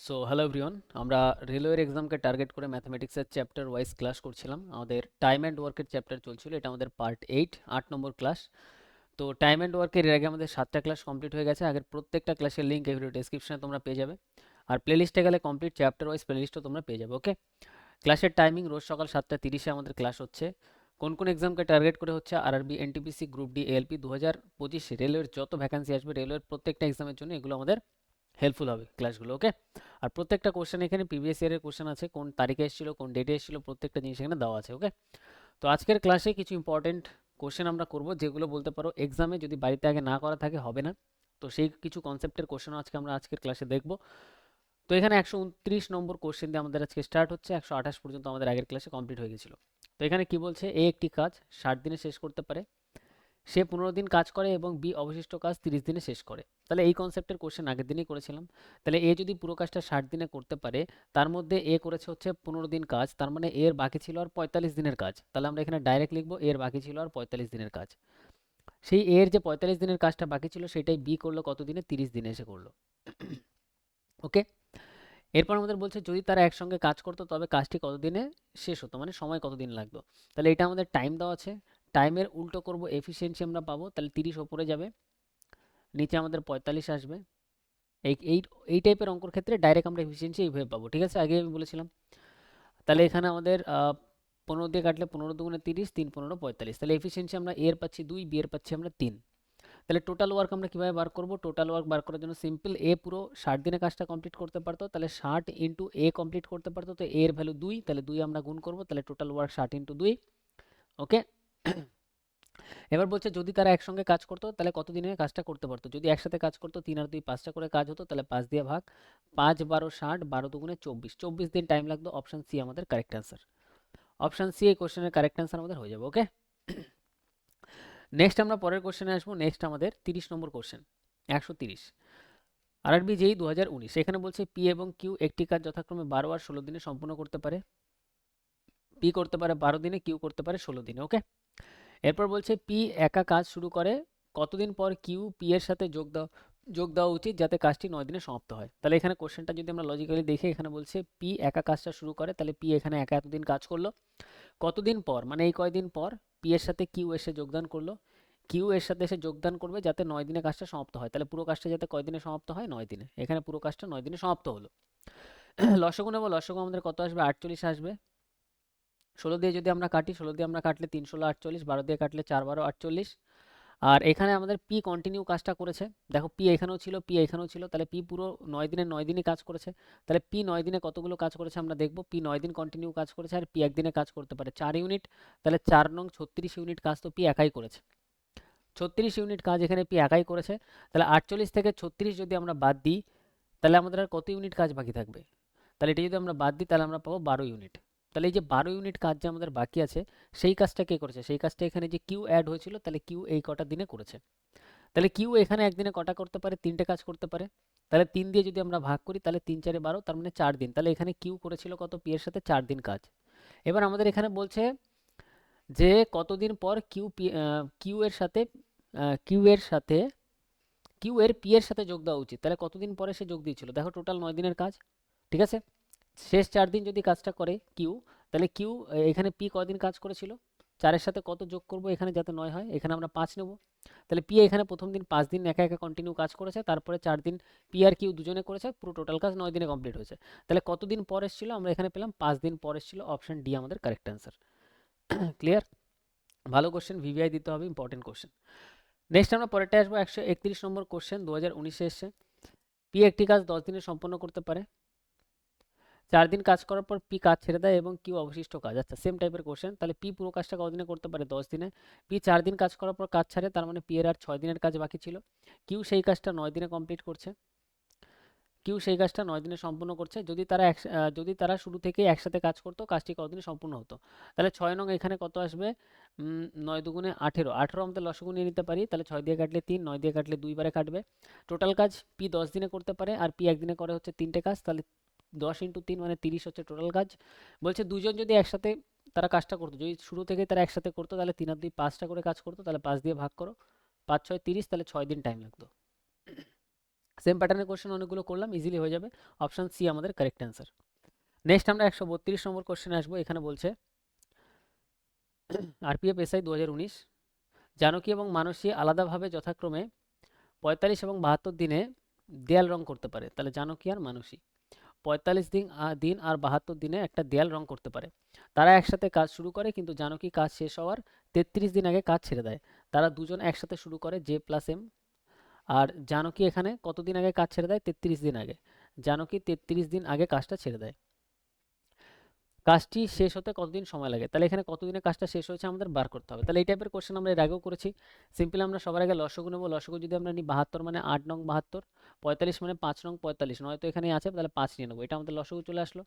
So hello everyone, আমরা রেলওয়ের এক্সামকে target করে ম্যাথমেটিক্সের চ্যাপ্টার ওয়াইজ ক্লাস করছিলাম। আমাদের টাইম অ্যান্ড ওয়ার্কের চ্যাপ্টার চলছিল, এটা আমাদের পার্ট 8 নম্বর ক্লাস। তো টাইম অ্যান্ড ওয়ার্কের এর আগে আমাদের 7টা ক্লাস কমপ্লিট হয়ে গেছে। আগের প্রত্যেকটা ক্লাসের লিঙ্ক এই ভিডিও ডেসক্রিপশনে তোমরা পেয়ে যাবে। আর প্লেলিস্টে গেলে কমপ্লিট চ্যাপ্টার ওয়াইজ প্লেলিস্টও তোমরা পেয়ে যাবে। ওকে, ক্লাসের টাইমিং রোজ সকাল 7টা 30-এ আমাদের ক্লাস হচ্ছে। কোন কোন এক্সামকে টার্গেট করে হচ্ছে? RRB, NTPC, group D, ALP 2025 রেলওয়ের যত ভ্যাকান্সি আসবে রেলওয়ের প্রত্যেকটা এক্সামের জন্য এগুলো আমাদের হেল্পফুল হবে ক্লাসগুলো। ওকে, আর প্রত্যেকটা কোশ্চেন এখানে প্রিভিয়াস ইয়ারের কোশ্চেন আছে, কোন তারিখে এসেছিল, কোন ডেটে এসেছিল, প্রত্যেকটা জিনিস এখানে দেওয়া আছে। ওকে, তো আজকের ক্লাসে কিছু ইম্পর্টেন্ট কোশ্চেন আমরা করব, যেগুলো বলতে পারো এক্সামে যদি বাড়িতে আগে না করা থাকে হবে না। তো সেই কিছু কনসেপ্টের কোশ্চেন আজকে আমরা আজকের ক্লাসে দেখব। তো এখানে 129 নম্বর কোশ্চেন দিয়ে আমাদের আজকে স্টার্ট হচ্ছে। 128 পর্যন্ত আমাদের আগের ক্লাসে কমপ্লিট হয়ে গেছিল। তো এখানে কি বলছে? এ একটি কাজ 60 দিনে শেষ করতে পারে, সে 15 দিন কাজ করে, এবং বি অবশিষ্ট কাজ 30 দিনে শেষ করে। তাহলে এই কনসেপ্টের কোশ্চেন আগের দিনই করেছিলাম। তাহলে এ যদি পুরো কাজটা 60 দিনে করতে পারে, তার মধ্যে এ করেছে হচ্ছে 15 দিন কাজ, তার মানে এর বাকি ছিল আর 45 দিনের কাজ। তাহলে আমরা এখানে ডাইরেক্ট লিখবো এর বাকি ছিল আর 45 দিনের কাজ। সেই এর যে 45 দিনের কাজটা বাকি ছিল সেটাই বি করলো কত দিনে? 30 দিনে এসে করলো। ওকে, এরপর আমাদের বলছে যদি তারা একসঙ্গে কাজ করতো তবে কাজটি কতদিনে শেষ হতো, মানে সময় কতদিন লাগতো। তাহলে এটা আমাদের টাইম দেওয়া আছে, টাইমের উল্টো করব, এফিসিয়েন্সি আমরা পাবো। তাহলে 30 ওপরে যাবে, নিচে আমাদের 45 আসবে। এই এই এই টাইপের অঙ্কর ক্ষেত্রে ডাইরেক্ট আমরা এফিসিয়েন্সি এইভাবে পাবো। ঠিক আছে, আগে আমি বলেছিলাম। তাহলে এখানে আমাদের 15 দিয়ে কাটলে 15 দুগুণে 30, 3 15 45। তাহলে এফিসিয়েন্সি আমরা এর পাচ্ছি 2, বি এর পাচ্ছি আমরা 3। তাহলে টোটাল ওয়ার্ক আমরা কীভাবে বার করব? টোটাল ওয়ার্ক বার করার জন্য সিম্পল, এ পুরো 60 দিনে কাজটা কমপ্লিট করতে পারতো, তাহলে 60 ইন্টু এ কমপ্লিট করতে পারতো, তো এর ভ্যালু 2, তাহলে 2 আমরা গুণ করব, তাহলে টোটাল ওয়ার্ক 60 ইন্টু 2। ওকে, এবার বলছে যদি তারা একসঙ্গে কাজ করতো তাহলে কত দিনে কাজটা করতে পারতো। যদি একসাথে কাজ করতো 3 আর 2 5টা করে কাজ হতো, তাহলে 5 দিয়ে ভাগ, 5 12 60, 12 দুগুণে 24, 24 দিন টাইম লাগতো। অপশন সি আমাদের কারেক্ট অ্যান্সার। অপশন সি এই কোশ্চেনের কারেক্ট অ্যান্সার আমাদের হয়ে যাবে। ওকে, নেক্সট আমরা পরের কোশ্চেনে আসবো। নেক্সট আমাদের 30 নম্বর কোশ্চেন, 130 আরআরবি যেই 2019। এখানে বলছে পি এবং কিউ একটি কাজ যথাক্রমে 12 আর 16 দিনে সম্পূর্ণ করতে পারে। পি করতে পারে 12 দিনে, কিউ করতে পারে 16 দিনে। ওকে, এরপর বলছে পি একা কাজ শুরু করে, কতদিন পর কিউ পি এর সাথে যোগ দেওয়া উচিত যাতে কাজটি 9 দিনে সমাপ্ত হয়। তাহলে এখানে কোশ্চেনটা যদি আমরা লজিক্যালি দেখি, এখানে বলছে পি একা কাজটা শুরু করে, তাহলে পি এখানে একা এতদিন কাজ করলো, কতদিন পর মানে এই কয়দিন পর পি এর সাথে কিউ এসে যোগদান করলো, কিউ এর সাথে এসে যোগদান করবে যাতে 9 দিনে কাজটা সমাপ্ত হয়। তাহলে পুরো কাজটা যাতে কয়দিনে সমাপ্ত হয়? 9 দিনে। এখানে পুরো কাজটা 9 দিনে সমাপ্ত হলো। লসগু নেবো, লসগু আমাদের কত আসবে? 48 আসবে। 16 দিয়ে যদি আমরা কাটি, 16 দিয়ে আমরা কাটলে 3 16 48, 12 দিয়ে কাটলে 4 12 48। আর এখানে আমাদের পি কন্টিনিউ কাজটা করেছে। দেখো পি এখানেও ছিল, পি এখানেও ছিল, তাহলে পি পুরো 9 দিনে 9 দিনই কাজ করেছে। তাহলে পি 9 দিনে কতগুলো কাজ করেছে আমরা দেখব। পি 9 দিন কন্টিনিউ কাজ করেছে, আর পি একদিনে কাজ করতে পারে 4 ইউনিট। তাহলে 4 নং 36 ইউনিট কাজ তো পি একাই করেছে। 36 ইউনিট কাজ এখানে পি একাই করেছে। তাহলে 48 থেকে 36 যদি আমরা বাদ দিই, তাহলে আমাদের আর কত ইউনিট কাজ বাকি থাকবে? তাহলে এটা যদি আমরা বাদ দিই তাহলে আমরা পাবো 12 ইউনিট। তাহলে এই যে 12 ইউনিট কাজ যে আমাদের বাকি আছে, সেই কাজটা কে করেছে? সেই কাজটা এখানে যে কিউ অ্যাড হয়েছিল, তাহলে কিউ এই কটা দিনে করেছে। তাহলে কিউ এখানে একদিনে কটা করতে পারে? 3টে কাজ করতে পারে। তাহলে 3 দিয়ে যদি আমরা ভাগ করি, তাহলে 3 4 12, তার মানে 4 দিন। তাহলে এখানে কিউ করেছিল কত? পি এর সাথে 4 দিন কাজ। এবার আমাদের এখানে বলছে যে কতদিন পর কিউ এর সাথে কিউ এর সাথে কিউ এর পি এর সাথে যোগ দেওয়া উচিত। তাহলে কতদিন পরে সে যোগ দিয়েছিল? দেখো টোটাল 9 দিনের কাজ, ঠিক আছে। শেষ 4 দিন যদি কাজটা করে কিউ, তাহলে কিউ এখানে পি কদিন কাজ করেছিল? 4-এর সাথে কত যোগ করব এখানে যাতে 9 হয়? এখানে আমরা 5 নেব। তাহলে পি এখানে প্রথম দিন 5 দিন একা একা কন্টিনিউ কাজ করেছে, তারপরে 4 দিন পি আর কিউ দুজনে করেছে, পুরো টোটাল কাজ 9 দিনে কমপ্লিট হয়েছে। তাহলে কতদিন পর এসেছিল? আমরা এখানে পেলাম 5 দিন পর এসেছিল। অপশন ডি আমাদের কারেক্ট অ্যান্সার। ক্লিয়ার? ভালো কোশ্চেন, ভিভিআই দিতে হবে, ইম্পর্টেন্ট কোশ্চেন। নেক্সট আমরা পরেরটা আসবো। 131 নম্বর কোশ্চেন, 2019-এ এসছে। পি একটি কাজ 10 দিনে সম্পন্ন করতে পারে, 4 দিন কাজ করার পর পি কাজ ছেড়ে দেয়, এবং কিউ অবশিষ্ট কাজ। আচ্ছা, সেম টাইপের কোশ্চেন। তাহলে পি পুরো কাজটা কতদিনে করতে পারে? 10 দিনে। পি 4 দিন কাজ করার পর কাজ ছাড়ে, তার মানে পি এর আর 6 দিনের কাজ বাকি ছিল। কিউ সেই কাজটা 9 দিনে কমপ্লিট করছে, কিউ সেই কাজটা 9 দিনে সম্পূর্ণ করছে। যদি তারা শুরু থেকে একসাথে কাজ করতো, কাজটি কতদিনে সম্পূর্ণ হতো? তাহলে 6 নং এখানে কত আসবে? 9 দুগুণে 18, 18 আমাদের লসগু নিয়ে নিতে পারি। তাহলে 6 দিয়ে কাটলে 3, 9 দিয়ে কাটলে 2 বারে কাটবে। টোটাল কাজ পি 10 দিনে করতে পারে, আর পি একদিনে করে হচ্ছে 3টে কাজ। তাহলে 10 ইন্টু 3 মানে 30 হচ্ছে টোটাল কাজ। বলছে দুজন যদি একসাথে তারা কাজটা করতো, যদি শুরু থেকে তারা একসাথে করতো, তাহলে 3 আর 2 5টা করে কাজ করতো, তাহলে 5 দিয়ে ভাগ করো, 5 6 30, তাহলে 6 দিন টাইম লাগতো। সেম প্যাটার্নের কোশ্চেন অনেকগুলো করলাম, ইজিলি হয়ে যাবে। অপশান সি আমাদের কারেক্ট অ্যান্সার। নেক্সট আমরা 132 নম্বর কোশ্চেনে আসবো। এখানে বলছে আরপিএফ এসআই 2019, জানকী এবং মানসী আলাদাভাবে যথাক্রমে 45 এবং 72 দিনে দেয়াল রং করতে পারে। তাহলে জানকী আর মানসী 45 দিন আর 72 দিনে একটা দেয়াল রং করতে পারে। তারা একসাথে কাজ শুরু করে, কিন্তু জানকী কাজ শেষ হওয়ার 33 দিন আগে কাজ ছেড়ে দেয়। তারা দুজন একসাথে শুরু করে J+M। আর জানকী এখানে কতদিন আগে কাজ ছেড়ে দেয়? 33 দিন আগে। জানকী 33 দিন আগে কাজটা ছেড়ে দেয়। কাজটি শেষ হতে কতদিন সময় লাগে? তাহলে এখানে কতদিনে কাজটা শেষ হয়েছে আমাদের বার করতে হবে। তাহলে এই টাইপের কোশ্চেন আমরা এর আগেও করেছি। সিম্পলি আমরা সবার আগে লসগু নেব। লসগু যদি আমরা নিই 72 মানে 8 নং 72, 45 মানে 5 নং 45, নয়তো এখানে আছে, তাহলে 5 নিয়ে নেবো। এটা আমাদের লসগু চলে আসলো।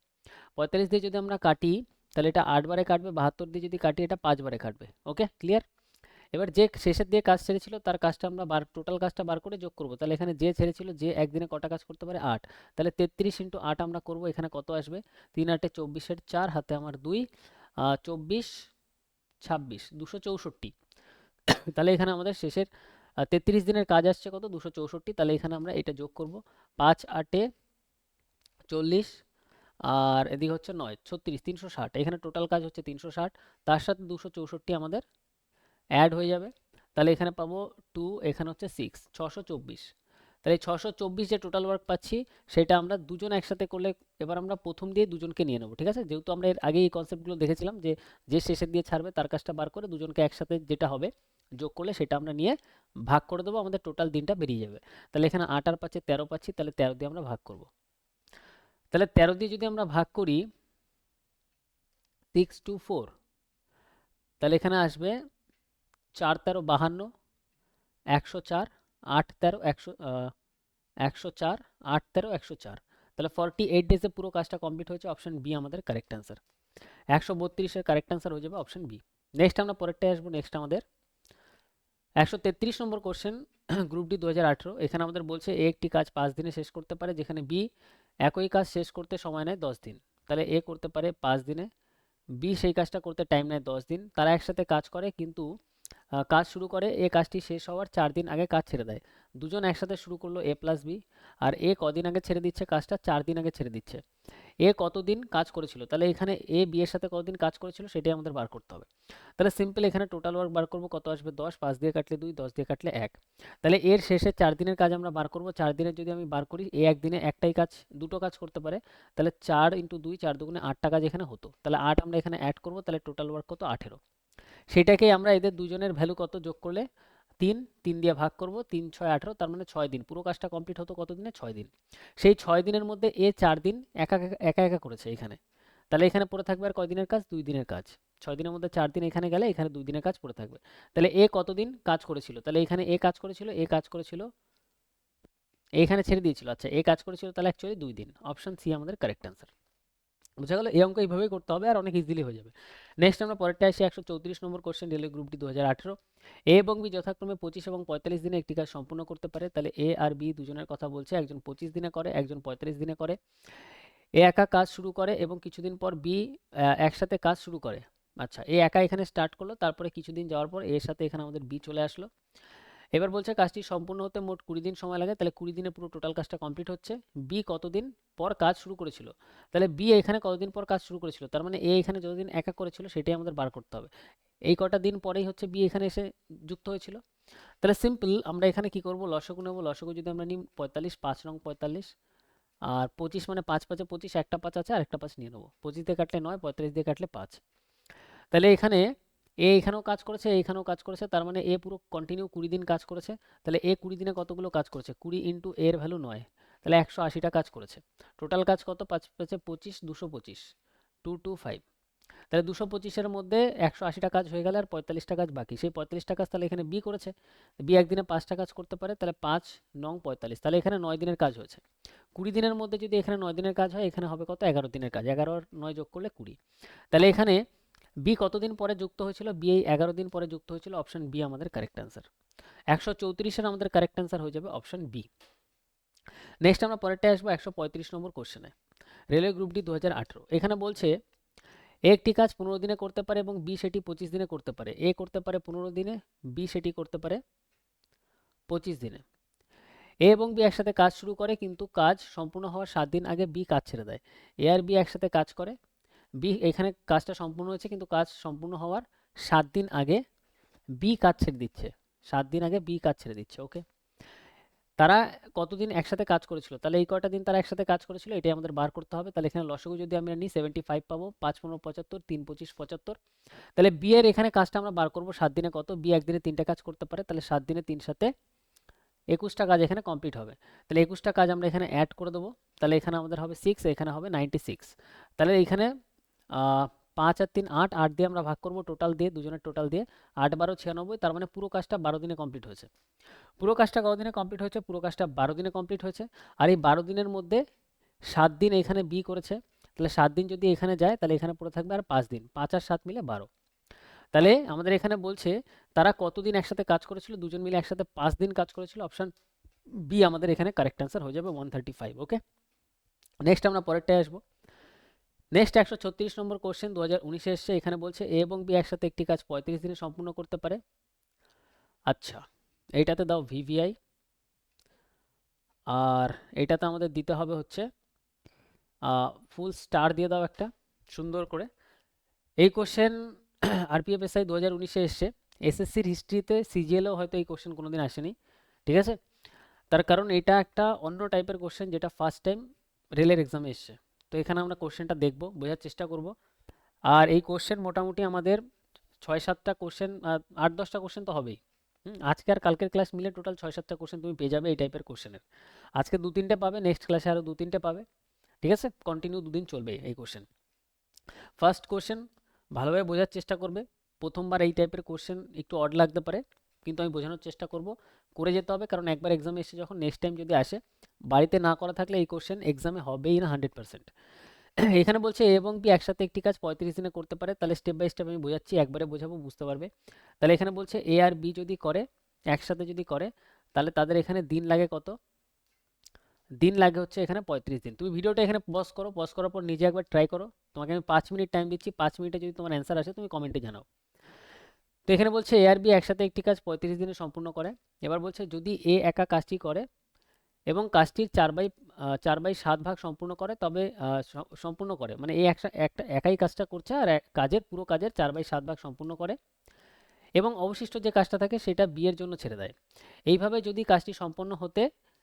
45 দিয়ে যদি আমরা কাটি তাহলে এটা 8 বারে কাটবে, 72 দিয়ে যদি কাটি এটা 5 বারে কাটবে। ওকে, ক্লিয়ার? এবার যে শেষের দিয়ে কাজ ছেড়েছিল তার কাজটা আমরা টোটাল কাজটা বার করে যোগ করব। তাহলে এখানে যে ছেড়েছিল, যে একদিনে কটা কাজ করতে পারে? 8। তাহলে 33 ইন্টু 8 আমরা করব। এখানে কত আসবে? 3 8 24, 4 হাতে আমার 2, 24 26 264। তাহলে এখানে আমাদের শেষের 33 দিনের কাজ আসছে কত? 264। তাহলে এখানে আমরা এটা যোগ করব। 5 8 40 আর এদিকে হচ্ছে 9 36 360। এখানে টোটাল কাজ হচ্ছে 360, তার সাথে 264 আমাদের অ্যাড হয়ে যাবে। তাহলে এখানে পাবো 2, এখানে হচ্ছে 6, 624। তাহলে 624 যে টোটাল ওয়ার্ক পাচ্ছি সেটা আমরা দুজন একসাথে করলে, এবার আমরা প্রথম দিয়ে দুজনকে নিয়ে নেবো। ঠিক আছে, যেহেতু আমরা এর আগে এই কনসেপ্টগুলো দেখেছিলাম যে যে শেষের দিয়ে ছাড়বে তার কাজটা বার করে দুজনকে একসাথে যেটা হবে যোগ করলে সেটা আমরা নিয়ে ভাগ করে দেবো, আমাদের টোটাল দিনটা বেরিয়ে যাবে। তাহলে এখানে 8 আর 5 13 পাচ্ছি, তাহলে 13 দিয়ে আমরা ভাগ করব। তাহলে 13 দিয়ে যদি আমরা ভাগ করি 6 2 4, তাহলে এখানে আসবে 4 13 52, 104, 8 13 104, 8 13 104। তাহলে 48 ডেজে পুরো কাজটা কমপ্লিট হয়েছে। অপশন বি আমাদের কারেক্ট অ্যান্সার। 132 এর কারেক্ট অ্যান্সার হয়ে যাবে অপশন বি। নেক্সট আমরা পরেরটায় আসবো। নেক্সট আমাদের 133 নম্বর কোশ্চেন, গ্রুপ ডি 2018। এখানে আমাদের বলছে এ একটি কাজ 5 দিনে শেষ করতে পারে, যেখানে বি একই কাজ শেষ করতে সময় নেয় 10 দিন। তাহলে এ করতে পারে 5 দিনে, বি সেই কাজটা করতে টাইম নেয় 10 দিন। তারা একসাথে কাজ করে, কিন্তু কাজ শুরু করে, এ কাজটি শেষ হওয়ার 4 দিন আগে কাজ ছেড়ে দেয়। দুজন একসাথে শুরু করলো A+B, আর এ কদিন আগে ছেড়ে দিচ্ছে কাজটা? 4 দিন আগে ছেড়ে দিচ্ছে। এ কতদিন কাজ করেছিল? তাহলে এখানে এ বি এর সাথে কতদিন কাজ করেছিল সেটাই আমাদের বার করতে হবে। তাহলে সিম্পল এখানে টোটাল ওয়ার্ক বার করবো, কত আসবে? 10, 5 দিয়ে কাটলে 2, 10 দিয়ে কাটলে 1। তাহলে এর শেষে 4 দিনের কাজ আমরা বার করব। 4 দিনের যদি আমি বার করি, এ একদিনে একটাই কাজ, দুটো কাজ করতে পারে। তাহলে 4 ইন্টু 2, 4 দুগুণে 8টা কাজ এখানে হতো। তাহলে 8 আমরা এখানে অ্যাড করবো, তাহলে টোটাল ওয়ার্ক কত? 18। সেটাকেই আমরা এদের দুজনের ভ্যালু কত যোগ করলে 3, 3 দিয়ে ভাগ করব। 3 6 18, তার মানে 6 দিন। পুরো কাজটা কমপ্লিট হতো কত দিনে? 6 দিন। সেই 6 দিনের মধ্যে এ 4 দিন একা একা একা করেছে এখানে। তাহলে এখানে পড়ে থাকবে আর কয় দিনের কাজ? 2 দিনের কাজ। 6 দিনের মধ্যে 4 দিন এখানে গেলে এখানে 2 দিনের কাজ পড়ে থাকবে। তাহলে এ কতদিন কাজ করেছিল? তাহলে এখানে এ কাজ করেছিল, এখানে ছেড়ে দিয়েছিল। আচ্ছা, এ কাজ করেছিল তাহলে অ্যাকচুয়ালি 2 দিন। অপশন সি আমাদের কারেক্ট অ্যান্সার। বুঝা গেল? এই অঙ্ক এইভাবেই করতে হবে আর অনেক ইজিলি হয়ে যাবে। নেক্সট আমরা পরেরটা আসি 134 নম্বর কোশ্চেন, রেলওয়ে গ্রুপ ডি 2018। এ এবং বি যথাক্রমে 25 এবং 45 দিনে একটি কাজ সম্পূর্ণ করতে পারে। তাহলে এ আর বি দুজনের কথা বলছে, একজন 25 দিনে করে, একজন 45 দিনে করে। এ একা কাজ শুরু করে এবং কিছুদিন পর বি একসাথে কাজ শুরু করে। আচ্ছা, এ একা এখানে স্টার্ট করলো, তারপরে কিছুদিন যাওয়ার পর এর সাথে এখানে আমাদের বি চলে আসলো। এবার বলছে কাজটি সম্পূর্ণ হতে মোট 20 দিন সময় লাগে। তাহলে 20 দিনে পুরো টোটাল কাজটা কমপ্লিট হচ্ছে। বি কতদিন পর কাজ শুরু করেছিল? তাহলে বি এখানে কতদিন পর কাজ শুরু করেছিল? তার মানে এ এখানে যতদিন একা করেছিল সেটাই আমাদের বার করতে হবে। এই কটা দিন পরেই হচ্ছে বি এখানে এসে যুক্ত হয়েছিল। তাহলে সিম্পল আমরা এখানে কি করব? লসগু নেব। লসগু যদি আমরা নিই 45, 5 নং 45, আর 25 মানে 5 5 25, একটা 5 আছে আর একটা 5 নিয়ে নেবো। 25 দিয়ে কাটলে 9, 45 দিয়ে কাটলে 5। তাহলে এখানে এ এখানেও কাজ করেছে, এখানেও কাজ করেছে, তার মানে এ পুরো কন্টিনিউ 20 দিন কাজ করেছে। তাহলে এ 20 দিনে কতগুলো কাজ করেছে? 20 ইন্টু এর ভ্যালু 9, তাহলে 180টা কাজ করেছে। টোটাল কাজ কত? 5 5 25, 225, 225। তাহলে 225-এর মধ্যে 180টা কাজ হয়ে গেলে আর 45টা কাজ বাকি। সেই 45টা কাজ তাহলে এখানে বি করেছে। বি একদিনে 5টা কাজ করতে পারে, তাহলে 5 নং 45। তাহলে এখানে 9 দিনের কাজ হয়েছে। 20 দিনের মধ্যে যদি এখানে 9 দিনের কাজ হয়, এখানে হবে কত? 11 দিনের কাজ। 11 আর 9 যোগ করলে 20। তাহলে এখানে বি কতদিন পরে যুক্ত হয়েছিল? বি এই 11 দিন পরে যুক্ত হয়েছিল। অপশন বি আমাদের কারেক্ট অ্যান্সার। 134-এর আমাদের কারেক্ট অ্যান্সার হয়ে যাবে অপশন বি। নেক্সট আমরা পরেরটায় আসবো 135 নম্বর কোশ্চেনে, রেলওয়ে গ্রুপ ডি 2018। এখানে বলছে এ একটি কাজ 15 দিনে করতে পারে এবং বি সেটি 25 দিনে করতে পারে। এ করতে পারে 15 দিনে, বি সেটি করতে পারে 25 দিনে। এ এবং বি একসাথে কাজ শুরু করে কিন্তু কাজ সম্পূর্ণ হওয়ার 7 দিন আগে বি কাজ ছেড়ে দেয়। এ আর বি একসাথে কাজ করে, বি এখানে কাজটা সম্পূর্ণ হয়েছে কিন্তু কাজ সম্পূর্ণ হওয়ার 7 দিন আগে বি কাজ ছেড়ে দিচ্ছে, 7 দিন আগে বি কাজ ছেড়ে দিচ্ছে। ওকে, তারা কতদিন একসাথে কাজ করেছিল, তাহলে এই কয়টা দিন তারা একসাথে কাজ করেছিল এটাই আমাদের বার করতে হবে। তাহলে এখানে লসাগু যদি আমরা নিই 75 পাবো, 5 15 75, 3 25 75। তাহলে বি এর এখানে কাজটা আমরা বার করবো 7 দিনে কত, বি একদিনে 3টা কাজ করতে পারে, তাহলে 7 দিনে 3 সাথে 21টা কাজ এখানে কমপ্লিট হবে। তাহলে 21টা কাজ আমরা এখানে অ্যাড করে দেবো, তাহলে এখানে আমাদের হবে 6, এখানে হবে 96। তাহলে এখানে 5 আর 3 8, 8 দিয়ে আমরা ভাগ করবো টোটাল দিয়ে, দুজনের টোটাল দিয়ে, 8 12 96, তার মানে পুরো কাজটা 12 দিনে কমপ্লিট হয়েছে। পুরো কাজটা কত দিনে কমপ্লিট হয়েছে, পুরো কাজটা 12 দিনে কমপ্লিট হয়েছে। আর এই 12 দিনের মধ্যে 7 দিন এখানে বি করেছে, তাহলে 7 দিন যদি এখানে যায় তাহলে এখানে পড়ে থাকবে আর 5 দিন, 5 আর 7 মিলে 12। তাহলে আমাদের এখানে বলছে তারা কতদিন একসাথে কাজ করেছিল, দুজন মিলে একসাথে 5 দিন কাজ করেছিল। অপশন বি আমাদের এখানে কারেক্ট অ্যান্সার হয়ে যাবে 135। ওকে, নেক্সট আমরা পরেরটায় আসবো। নেক্সট 136 নম্বর কোশ্চেন 2019-এ এসছে। এখানে বলছে এ এবং বি একসাথে একটি কাজ 35 দিনে সম্পূর্ণ করতে পারে। আচ্ছা, এইটাতে দাও ভিভিআই, আর এইটাতে আমাদের দিতে হবে হচ্ছে ফুল স্টার দিয়ে দাও একটা সুন্দর করে। এই কোশ্চেন আরপিএফএসআই 2019-এ এসছে। এসএসসির হিস্ট্রিতে সিজিএলও হয়তো এই কোশ্চেন কোনোদিন আসেনি, ঠিক আছে। তার কারণ এটা একটা অন্য টাইপের কোশ্চেন যেটা ফার্স্ট টাইম রেলের এক্সামে এসছে। তো এখানে আমরা কোশ্চেনটা দেখব, বোঝার চেষ্টা করব। আর এই কোশ্চেন মোটামুটি আমাদের 6-7টা কোশ্চেন, 8-10টা কোশ্চেন তো হবেই। আজকে আর কালকের ক্লাস মিলে টোটাল 6-7টা কোশ্চেন তুমি পেয়ে যাবে এই টাইপের কোশ্চেনের। আজকে 2-3টে পাবে, নেক্সট ক্লাসে আরও 2-3টে পাবে, ঠিক আছে। কন্টিনিউ 2 দিন চলবে এই কোশ্চেন। ফার্স্ট কোশ্চেন ভালোভাবে বোঝার চেষ্টা করবে। প্রথমবার এই টাইপের কোশ্চেন একটু অড লাগতে পারে, কিন্তু আমি বোঝানোর চেষ্টা করব, করে যেতে হবে। কারণ একবার এক্সামে এসে যখন নেক্সট টাইম যদি আসে, বাড়িতে না করা থাকলে এই কোশ্চেন এক্সামে হবেই না 100%। এখানে বলছে এ এবং বি একসাথে একটি কাজ 35 দিনে করতে পারে। তাহলে স্টেপ বাই স্টেপ আমি বোঝাচ্ছি, একবারে বোঝাবো, বুঝতে পারবে। তাহলে এখানে বলছে এ আর বি যদি করে, একসাথে যদি করে, তাহলে তাদের এখানে দিন লাগে কত, দিন লাগে হচ্ছে এখানে 35 দিন। তুমি ভিডিওটা এখানে পজ করো, পজ করার পর নিজে একবার ট্রাই করো। তোমাকে আমি 5 মিনিট টাইম দিচ্ছি, 5 মিনিটে যদি তোমার অ্যান্সার আসে তুমি কমেন্টে জানাও। তো এখানে বলছে এ আর বি একসাথে একটি কাজ 35 দিনে সম্পূর্ণ করে। এবার বলছে যদি এ একা কাজটি করে এবং কাজটির 4/7 ভাগ সম্পূর্ণ করে, তবে সম্পূর্ণ করে মানে এ একটা একাই কাজটা করছে আর কাজের পুরো কাজের 4/7 ভাগ সম্পূর্ণ করে এবং অবশিষ্ট যে কাজটা থাকে সেটা বি এর জন্য ছেড়ে দেয়। এইভাবে যদি কাজটি সম্পন্ন হতে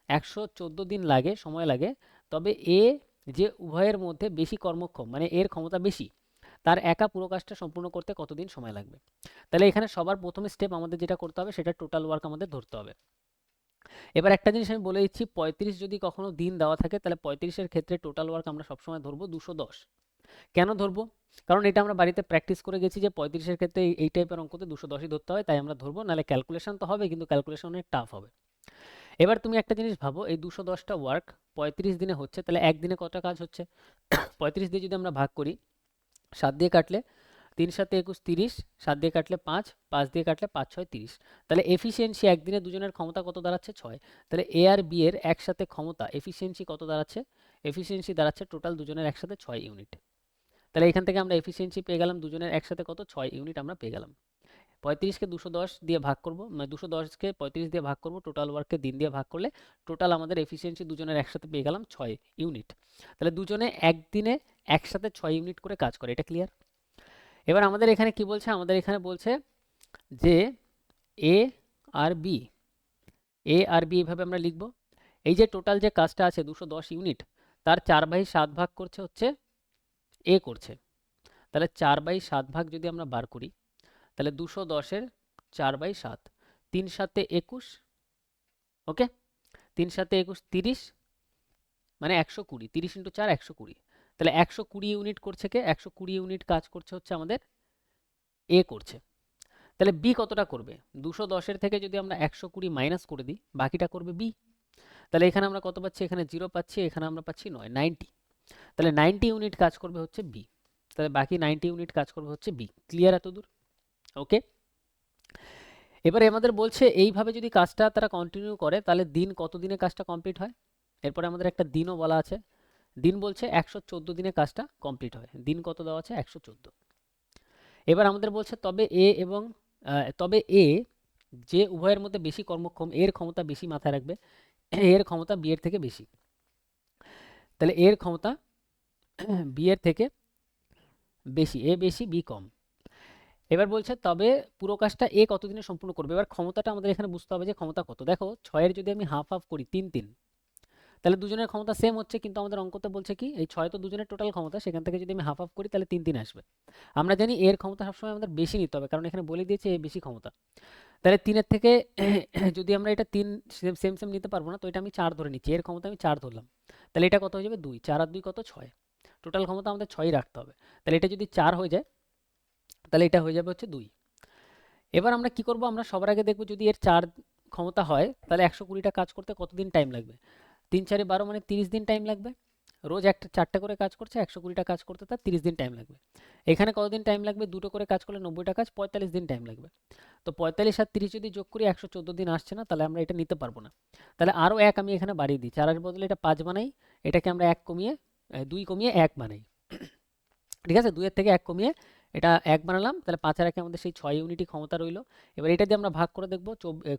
114 দিন লাগে, সময় লাগে, তবে এ যে উভয়ের মধ্যে বেশি কর্মক্ষম, মানে এর ক্ষমতা বেশি, তার একা পুরো কাজটা সম্পূর্ণ করতে কতদিন সময় লাগবে। তাহলে এখানে সবার প্রথমে স্টেপ আমাদের যেটা করতে হবে সেটা টোটাল ওয়ার্ক আমাদের ধরতে হবে। এবার একটা জিনিস আমি বলে দিচ্ছি, 35 যদি কখনো দিন দেওয়া থাকে তাহলে 35-এর ক্ষেত্রে টোটাল ওয়ার্ক আমরা সবসময় ধরবো 210। কেন ধরবো, কারণ এটা আমরা বাড়িতে প্র্যাকটিস করে গেছি যে 35-এর ক্ষেত্রে এই টাইপের অঙ্কতে 210ই ধরতে হয়, তাই আমরা ধরবো। নাহলে ক্যালকুলেশন তো হবে কিন্তু ক্যালকুলেশন অনেক টাফ হবে। এবার তুমি একটা জিনিস ভাবো, এই 210টা ওয়ার্ক 35 দিনে হচ্ছে, তাহলে একদিনে কত কাজ হচ্ছে। 35 দিয়ে যদি আমরা ভাগ করি, 7 দিয়ে কাটলে 3 7 21 30, 7 দিয়ে কাটলে 5, 5 দিয়ে কাটলে 5 6 30। তাহলে এফিসিয়েন্সি একদিনে দুজনের ক্ষমতা কত দাঁড়াচ্ছে, 6। তাহলে এ আর বি এর একসাথে ক্ষমতা এফিসিয়েন্সি কত দাঁড়াচ্ছে, এফিসিয়েন্সি দাঁড়াচ্ছে টোটাল দুজনের একসাথে 6 ইউনিট। তাহলে এখান থেকে আমরা এফিসিয়েন্সি পেয়ে গেলাম দুজনের একসাথে কত, 6 ইউনিট আমরা পেয়ে গেলাম। 35কে 210 দিয়ে ভাগ করব, মানে 210কে 35 দিয়ে ভাগ করব, টোটাল ওয়ার্ককে দিন দিয়ে ভাগ করলে টোটাল আমাদের এফিসিয়েন্সি দুজনের একসাথে পেয়ে গেলাম 6 ইউনিট। তাহলে দুজনে একদিনে একসাথে 6 ইউনিট করে কাজ করে, এটা ক্লিয়ার। এবার আমাদের এখানে কি বলছে, আমাদের এখানে বলছে যে এ আর বি, এ আর বি এভাবে আমরা লিখব। এই যে টোটাল যে কাজটা আছে 210 ইউনিট, তার 4/7 ভাগ করছে হচ্ছে এ করছে। তাহলে 4/7 ভাগ যদি আমরা বার করি, তাহলে 210-এর 4/7, 3 7 21, ওকে, 3 7 21 30, মানে 120, 30 × 4 120। তাহলে 120 ইউনিট করছে কে, 120 ইউনিট কাজ করছে হচ্ছে আমাদের এ করছে। তাহলে বি কতটা করবে, 210-এর থেকে যদি আমরা 120 মাইনাস করে দিই, বাকিটা করবে বি। তাহলে এখানে আমরা কত পাচ্ছি, এখানে 0 পাচ্ছি, এখানে আমরা পাচ্ছি 9, 90। তাহলে 90 ইউনিট কাজ করবে হচ্ছে বি, তাহলে বাকি 90 ইউনিট কাজ করবে হচ্ছে বি। ক্লিয়ার এতদূর? ওকে, এবারে আমাদের বলছে এইভাবে যদি কাজটা তারা কন্টিনিউ করে তাহলে দিন কত দিনে কাজটা কমপ্লিট হয়। এরপরে আমাদের একটা দিনও বলা আছে, দিন বলছে 114 দিনে কাজটা কমপ্লিট হয়। দিন কত দেওয়া আছে, 114। এবার আমাদের বলছে তবে এ যে উভয়ের মধ্যে বেশি কর্মক্ষম, এর ক্ষমতা বেশি মাথায় রাখবে, এর ক্ষমতা বি এর থেকে বেশি। তাহলে এর ক্ষমতা বি এর থেকে বেশি, এ বেশি বি কম। এবার বলছে তবে পুরো কাজটা এ কতদিনে সম্পূর্ণ করবে। এবার ক্ষমতাটা আমাদের এখানে বুঝতে হবে যে ক্ষমতা কত। দেখো 6 এর যদি আমি হাফ হাফ করি 3 3, তাহলে দুজনের ক্ষমতা সেম হচ্ছে, কিন্তু আমাদের অঙ্কতে বলছে কি এই 6 তো দুজনের টোটাল ক্ষমতা, সেখান থেকে যদি আমি হাফ হাফ করি তাহলে 3 3 আসবে। আমরা জানি এর ক্ষমতা সবসময় আমাদের বেশি নিতে হবে, কারণ এখানে বলে দিয়েছে এ বেশি ক্ষমতা। তাহলে 3-এর থেকে যদি আমরা এটা 3 সেম সেম নিতে পারবো না, তো এটা আমি 4 ধরে নিচ্ছি, এর ক্ষমতা আমি 4 ধরলাম। তাহলে এটা কত হয়ে যাবে 2, 4 আর 2 কত 6, টোটাল ক্ষমতা আমাদের 6ই রাখতে হবে। তাহলে এটা যদি 4 হয়ে যায় তাহলে এটা হয়ে যাবে হচ্ছে 2। এবার আমরা কি করব, আমরা সবার আগে দেখব যদি এর 4 ক্ষমতা হয় তাহলে 120টা কাজ করতে কতদিন টাইম লাগবে। 3 4 12 মানে 30 দিন টাইম লাগবে। রোজ একটা 4টা করে কাজ করছে, 120টা কাজ করতে তার 30 দিন টাইম লাগবে। এখানে কতদিন টাইম লাগবে, দুটো করে কাজ করলে 90টা কাজ, 45 দিন টাইম লাগবে। তো 45 আর 30 যদি যোগ করি 114 দিন আসছে না, তাহলে আমরা এটা নিতে পারবো না। তাহলে আরও এক আমি এখানে বাড়িয়ে দিই, 4 এর বদলে এটা 5 বানাই, এটাকে আমরা 1 কমিয়ে 2 কমিয়ে 1 বানাই। ঠিক আছে, 2 এর থেকে 1 কমিয়ে এটা 1 বানালাম, তাহলে 5 আর 1 আমাদের সেই 6 ইউনিটই ক্ষমতা রইলো। এবার এটা দিয়ে আমরা ভাগ করে দেখবো,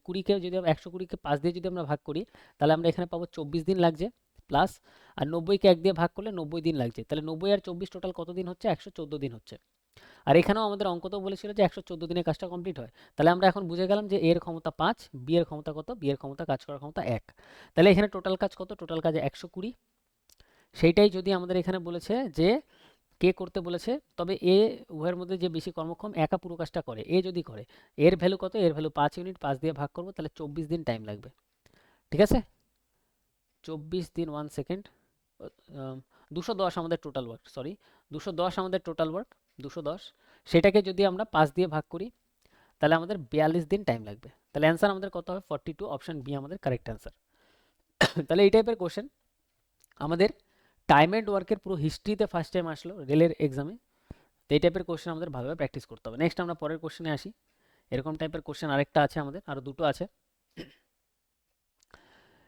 20কে যদি 120কে 5 দিয়ে যদি আমরা ভাগ করি তাহলে আমরা এখানে পাবো 24 দিন লাগছে প্লাস, আর 90কে 1 দিয়ে ভাগ করলে 90 দিন লাগছে। তাহলে 90 আর 24 টোটাল কত দিন হচ্ছে, 114 দিন হচ্ছে। আর এখানেও আমাদের অঙ্কতেও বলেছিল যে 114 দিনে কাজটা কমপ্লিট হয়। তাহলে আমরা এখন বুঝে গেলাম যে এর ক্ষমতা 5, বি এর ক্ষমতা কত, বি এর ক্ষমতা কাজ করার ক্ষমতা 1। তাহলে এখানে টোটাল কাজ কত, টোটাল কাজ 120। সেইটাই যদি আমাদের এখানে বলেছে যে কে করতে বলেছে, তবে এ উভয়ের মধ্যে যে বেশি কর্মক্ষম একা পুরো কাজটা করে, এ যদি করে, এর ভ্যালু কত, এর ভ্যালু 5 ইউনিট, 5 দিয়ে ভাগ করবো তাহলে 24 দিন টাইম লাগবে। ঠিক আছে, 24 দিন 1 সেকেন্ড, 210 আমাদের টোটাল ওয়ার্ক, সরি 210 আমাদের টোটাল ওয়ার্ক, 210, সেটাকে যদি আমরা 5 দিয়ে ভাগ করি তাহলে আমাদের 42 দিন টাইম লাগবে। তাহলে অ্যান্সার আমাদের কত হবে 42, অপশন বি আমাদের কারেক্ট অ্যান্সার। তাহলে এই টাইপের কোশ্চেন আমাদের টাইম অ্যান্ড ওয়ার্কের পুরো হিস্ট্রিতে ফার্স্ট টাইম আসলো রেলের এক্সামে। তো এই টাইপের কোশ্চেন আমাদের ভালোভাবে প্র্যাকটিস করতে হবে। নেক্সট আমরা পরের কোশ্চেনে আসি। এরকম টাইপের কোশ্চেন আরেকটা আছে আমাদের, আরও দুটো আছে।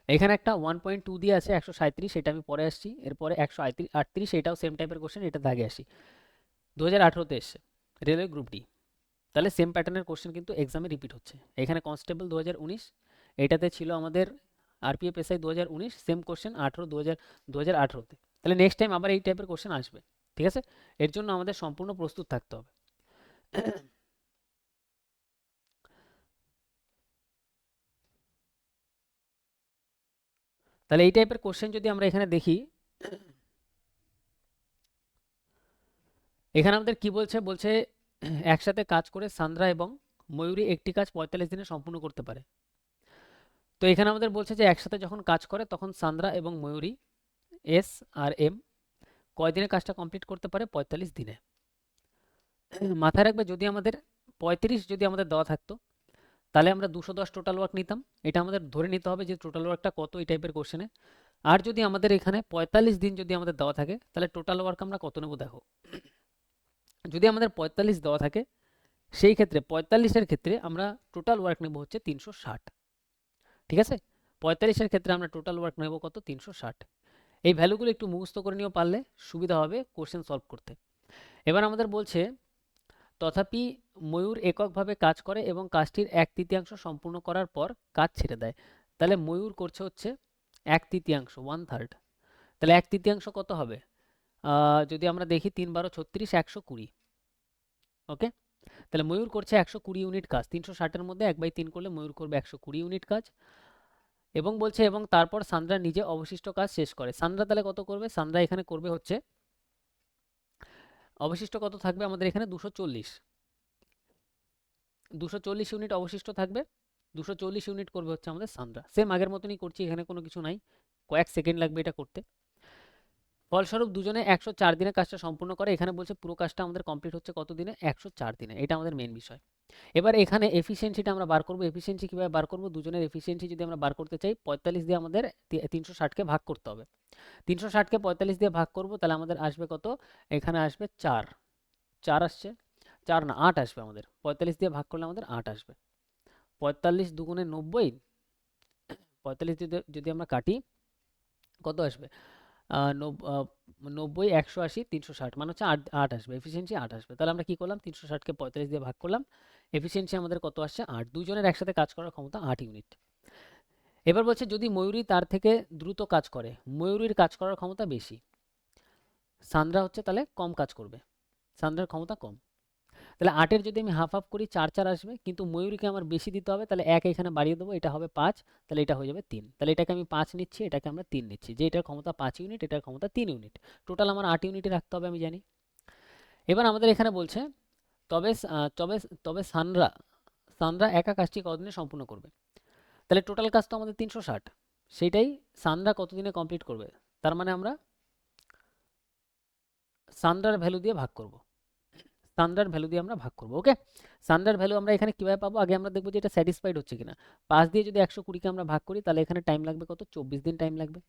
এখানে একটা 1.2 দিয়ে আছে 137, সেটা আমি পরে আসছি। এরপরে 138, এটাও সেম টাইপের কোশ্চেন, এটা দাগে আসি। 2018তে এসছে রেলওয়ে গ্রুপ ডি। তাহলে সেম প্যাটার্নের কোশ্চেন কিন্তু এক্সামে রিপিট হচ্ছে। এখানে কনস্টেবল 2019, এটাতে ছিল আমাদের আরপিএফ এসআই 2019, সেম কোশ্চেন 2018তে। তাহলে নেক্সট টাইম আবার এই টাইপের কোশ্চেন আসবে। ঠিক আছে, এর জন্য আমাদের সম্পূর্ণ প্রস্তুত থাকতে হবে। তাহলে এই টাইপের কোশ্চেন যদি আমরা এখানে দেখি, এখানে আমাদের কি বলছে, বলছে একসাথে কাজ করে সান্দ্রা এবং ময়ূরী একটি কাজ 45 দিনে সম্পূর্ণ করতে পারে। তো এখানে আমাদের বলছে যে একসাথে যখন কাজ করে তখন সান্দ্রা এবং ময়ূরী এস আর এম কয় দিনে কাজটা কমপ্লিট করতে পারে, 45 দিনে। মাথায় রাখবে যদি আমাদের 35 যদি আমাদের দেওয়া থাকতো তাহলে আমরা 210 টোটাল ওয়ার্ক নিতাম। এটা আমাদের ধরে নিতে হবে যে টোটাল ওয়ার্কটা কত এই টাইপের কোশ্চেনে। আর যদি আমাদের এখানে 45 দিন যদি আমাদের দেওয়া থাকে তাহলে টোটাল ওয়ার্ক আমরা কত নেব দেখো। যদি আমাদের 45 দেওয়া থাকে সেই ক্ষেত্রে 45-এর ক্ষেত্রে আমরা টোটাল ওয়ার্ক নেব হচ্ছে 360। ঠিক আছে, 45-এর ক্ষেত্রে আমরা টোটাল ওয়ার্ক নেব কত, 360। এই ভ্যালুগুলো একটু মুখস্থ করে নিও, পারলে সুবিধা হবে কোশ্চেন সলভ করতে। এবার আমাদের বলছে তথাপি ময়ূর এককভাবে কাজ করে এবং কাজটির 1/3 সম্পূর্ণ করার পর কাজ ছেড়ে দেয়। তাহলে ময়ূর করছে হচ্ছে 1/3, 1/3। তাহলে 1/3 কত হবে, যদি আমরা দেখি 3 12 36, 120। ওকে, তাহলে ময়ূর করছে 120 ইউনিট কাজ, 360-এর মধ্যে 1/3 করলে ময়ূর করবে 120 ইউনিট কাজ। এবং বলছে এবং তারপর সান্দ্রা নিজে অবশিষ্ট কাজ শেষ করে। সান্দ্রা তাহলে কত করবে, সান্দ্রা এখানে করবে হচ্ছে, অবশিষ্ট কত থাকবে আমাদের এখানে 240, 240 ইউনিট অবশিষ্ট থাকবে। 240 ইউনিট করবে হচ্ছে আমাদের সান্দ্রা। সেম আগের মতনই করছি, এখানে কোনো কিছু নাই, কয়েক সেকেন্ড লাগবে এটা করতে। ফলস্বরূপ দুজনে 104 দিনে কাজটা সম্পূর্ণ করে। এখানে বলছে পুরো কাজটা আমাদের কমপ্লিট হচ্ছে কত দিনে, 104 দিনে। এটা আমাদের মেন বিষয়। এবার এখানে এফিসিয়েন্সিটা আমরা বার করব। এফিসিয়েন্সি কীভাবে বার করব, দুজনের এফিসিয়েন্সি যদি আমরা বার করতে চাই 45 দিয়ে আমাদের 360কে ভাগ করতে হবে। 360কে 45 দিয়ে ভাগ করব, তাহলে আমাদের আসবে কত, এখানে আসবে 4, 4 আসছে, 4 না 8 আসবে আমাদের। 45 দিয়ে ভাগ করলে আমাদের 8 আসবে। 45 দুগুণে 90, 45 যদি আমরা কাটি কত আসবে, 90, 180, 360 মানে হচ্ছে 8 আসবে, এফিসিয়েন্সি 8 আসবে। তাহলে আমরা কি করলাম, 360কে 45 দিয়ে ভাগ করলাম, এফিসিয়েন্সি আমাদের কত আসছে 8। দুজনের একসাথে কাজ করার ক্ষমতা 8 ইউনিট। এবার বলছে যদি ময়ূরী তার থেকে দ্রুত কাজ করে, ময়ূরীর কাজ করার ক্ষমতা বেশি, সান্দ্রা হচ্ছে তাহলে কম কাজ করবে, সান্দ্রার ক্ষমতা কম। তাহলে 8-এর যদি আমি হাফ হাফ করি 4 আসবে, কিন্তু ময়ূরীকে আমার বেশি দিতে হবে, তাহলে 1 এখানে বাড়িয়ে দেবো, এটা হবে 5, তাহলে এটা হয়ে যাবে 3। তাহলে এটাকে আমি 5 নিচ্ছি, এটাকে আমরা 3 নিচ্ছি, যে এটার ক্ষমতা 5 ইউনিট, এটার ক্ষমতা 3 ইউনিট, টোটাল আমার 8 ইউনিটে রাখতে হবে, আমি জানি। এবার আমাদের এখানে বলছে তবে তবে তবে সানরা সানরা একা কাজটি কতদিনে সম্পূর্ণ করবে। তাহলে টোটাল কাজ তো আমাদের 360, সেইটাই সানরা কতদিনে কমপ্লিট করবে, তার মানে আমরা সানরার ভ্যালু দিয়ে ভাগ করব, সানরার ভ্যালু দিয়ে আমরা ভাগ করব। ওকে, সানরার ভ্যালু আমরা এখানে কিভাবে পাবো, আগে আমরা দেখবো যে এটা স্যাটিসফাইড হচ্ছে কিনা। 5 দিয়ে যদি 120কে আমরা ভাগ করি, তাহলে এখানে টাইম লাগবে কত, 24 দিন টাইম লাগবে।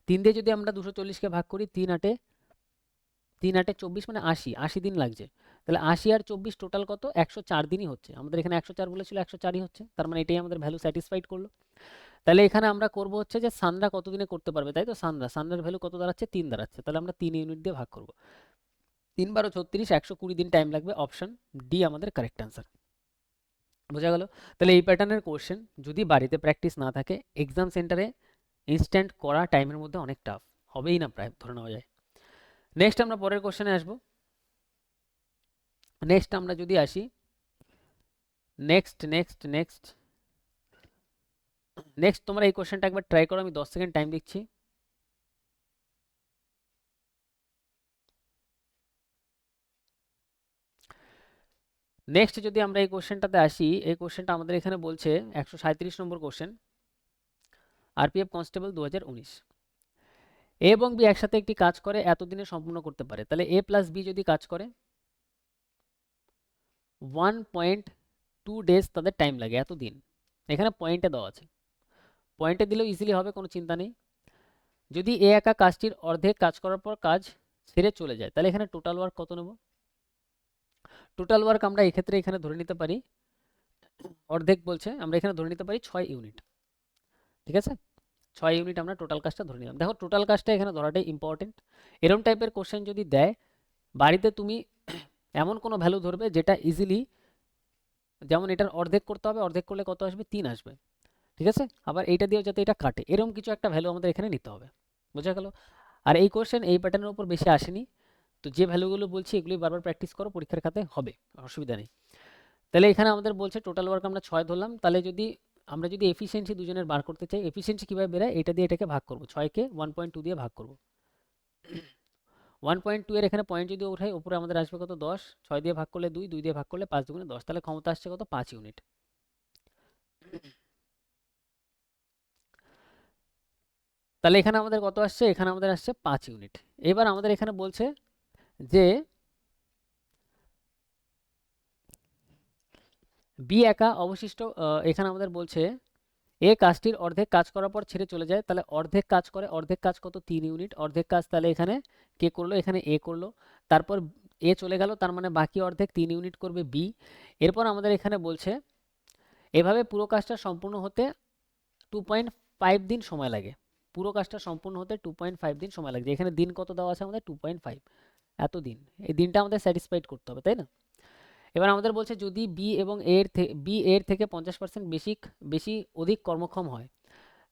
3 দিয়ে যদি আমরা 240কে ভাগ করি, 3 8 24 মানে 80 দিন লাগছে। তাহলে 80 আর 24 টোটাল কত, 104 দিনই হচ্ছে। আমাদের এখানে 104 বলেছিল, 104ই হচ্ছে, তার মানে এটাই আমাদের ভ্যালু স্যাটিসফাইড করলো। তাহলে এখানে আমরা করব হচ্ছে যে সানরা কতদিনে করতে পারবে, তাই তো, সানরার ভ্যালু কত দাঁড়াচ্ছে, 3 দাঁড়াচ্ছে, তাহলে আমরা 3 ইউনিট দিয়ে ভাগ করব। 3 12 36, 120 দিন টাইম লাগবে, অপশন ডি আমাদের কারেক্ট অ্যান্সার। বোঝা গেল। তাহলে এই প্যাটার্নের কোশ্চেন যদি বাড়িতে প্র্যাকটিস না থাকে, এক্সাম সেন্টারে ইনস্ট্যান্ট করা টাইমের মধ্যে অনেক টাফ হবেই না, প্রায় ধরে নেওয়া যায়। নেক্সট আমরা পরের কোশ্চেনে আসবো। নেক্সট আমরা যদি আসি, নেক্সট নেক্সট নেক্সট নেক্সট তোমরা এই কোশ্চেনটা একবার ট্রাই করো, আমি 10 সেকেন্ড টাইম দিচ্ছি। নেক্সট যদি আমরা এই কোশ্চেনটাতে আসি, এই কোশ্চেনটা আমাদের এখানে বলছে 137 নম্বর কোশ্চেন, আরপিএফ কনস্টেবল 2019। এ এবং বি একসাথে একটি কাজ করে এতদিনে সম্পূর্ণ করতে পারে। তাহলে এ প্লাস বি যদি কাজ করে 1.2 ডেজ তাদের টাইম লাগে, এতদিন। এখানে পয়েন্টে দেওয়া আছে, পয়েন্টে দিলেও ইজিলি হবে, কোনো চিন্তা নেই। যদি এ একা কাজটির অর্ধেক কাজ করার পর কাজ ছেড়ে চলে যায়, তাহলে এখানে টোটাল ওয়ার্ক কত নেব। টোটাল ওয়ার্ক আমরা এক্ষেত্রে এখানে ধরে নিতে পারি, অর্ধেক বলছে, আমরা এখানে ধরে নিতে পারি 6 ইউনিট। ঠিক আছে, 6 ইউনিট আমরা টোটাল কাজটা ধরে নিলাম। দেখো টোটাল কাজটা এখানে ধরাটাই ইম্পর্টেন্ট। এরকম টাইপের কোশ্চেন যদি দেয়, বাড়িতে তুমি এমন কোনো ভ্যালু ধরবে যেটা ইজিলি, যেমন এটার অর্ধেক করতে হবে, অর্ধেক করলে কত আসবে, 3 আসবে। ঠিক আছে, আবার এইটা দিয়েও যাতে এটা কাটে, এরকম কিছু একটা ভ্যালু আমাদের এখানে নিতে হবে। বোঝা গেল। আর এই কোশ্চেন এই প্যাটার্নের উপর বেশি আসেনি, তো যে ভ্যালুগুলো বলছি এগুলি বারবার প্র্যাকটিস করো, পরীক্ষার খাতে হবে, অসুবিধা নেই। তাহলে এখানে আমাদের বলছে টোটাল ওয়ার্ক আমরা 6 ধরলাম। তাহলে যদি আমরা যদি এফিসিয়েন্সি দুজনের বার করতে চাই, এফিসিয়েন্সি কীভাবে বেরোয়, এটা দিয়ে এটাকে ভাগ করবো, 6কে 1.2 দিয়ে ভাগ করবো। 1.2 এর এখানে পয়েন্ট যদি ওঠাই, উপরে আমাদের আসবে কত, 10, 6 দিয়ে ভাগ করলে 2, 2 দিয়ে ভাগ করলে 5 দুগুণে 10, তাহলে ক্ষমতা আসছে কত, 5 ইউনিট। তাহলে এখানে আমাদের কত আসছে, এখানে আমাদের আসছে 5 ইউনিট। এবার আমাদের এখানে বলছে যে বি একা অবশিষ্ট, এখানে আমাদের বলছে এ কাজটির অর্ধেক কাজ করার পর ছেড়ে চলে যায়, তাহলে অর্ধেক কাজ করে, অর্ধেক কাজ কত, 3 ইউনিট, অর্ধেক কাজ তাহলে এখানে কে করলো, এখানে এ করলো, তারপর এ চলে গেল, তার মানে বাকি অর্ধেক 3 ইউনিট করবে বি। এরপর আমাদের এখানে বলছে এভাবে পুরো কাজটা সম্পূর্ণ হতে 2.5 দিন সময় লাগে, পুরো কাজটা সম্পূর্ণ হতে 2.5 দিন সময় লাগছে। এখানে দিন কত দেওয়া আছে আমাদের, 2.5, এত দিন, এই দিনটা আমাদের স্যাটিসফাইড করতে হবে, তাই না। এবার আমাদের বলছে যদি বি এর থেকে 50% বেশি বেশি অধিক কর্মক্ষম হয়,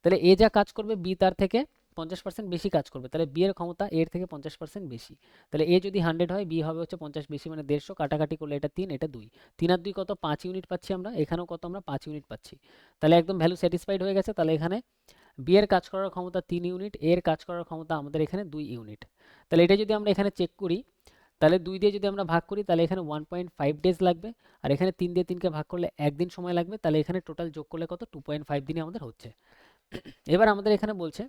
তাহলে এ যা কাজ করবে বি তার থেকে 50% বেশি কাজ করবে, তাহলে বি এর ক্ষমতা এর থেকে 50% বেশি। তাহলে এ যদি 100 হয়, বি হবে হচ্ছে 50 বেশি, মানে 150, কাটাকাটি করলে এটা 3, এটা 2, 3 আর 2 কত, 5 ইউনিট পাচ্ছি আমরা, এখানেও কত, আমরা 5 ইউনিট পাচ্ছি। তাহলে একদম ভ্যালু স্যাটিসফাইড হয়ে গেছে। তাহলে এখানে বি এর কাজ করার ক্ষমতা 3 ইউনিট, এর কাজ করার ক্ষমতা আমাদের এখানে 2 ইউনিট। তাহলে এটা যদি আমরা এখানে চেক করি, তাহলে 2 দিয়ে যদি আমরা ভাগ করি, তাহলে এখানে 1.5 ডেজ লাগবে, আর এখানে 3 দিয়ে 3কে ভাগ করলে 1 দিন সময় লাগবে, তাহলে এখানে টোটাল যোগ করলে কত, 2.5 দিনে আমাদের হচ্ছে। এবার আমাদের এখানে বলছে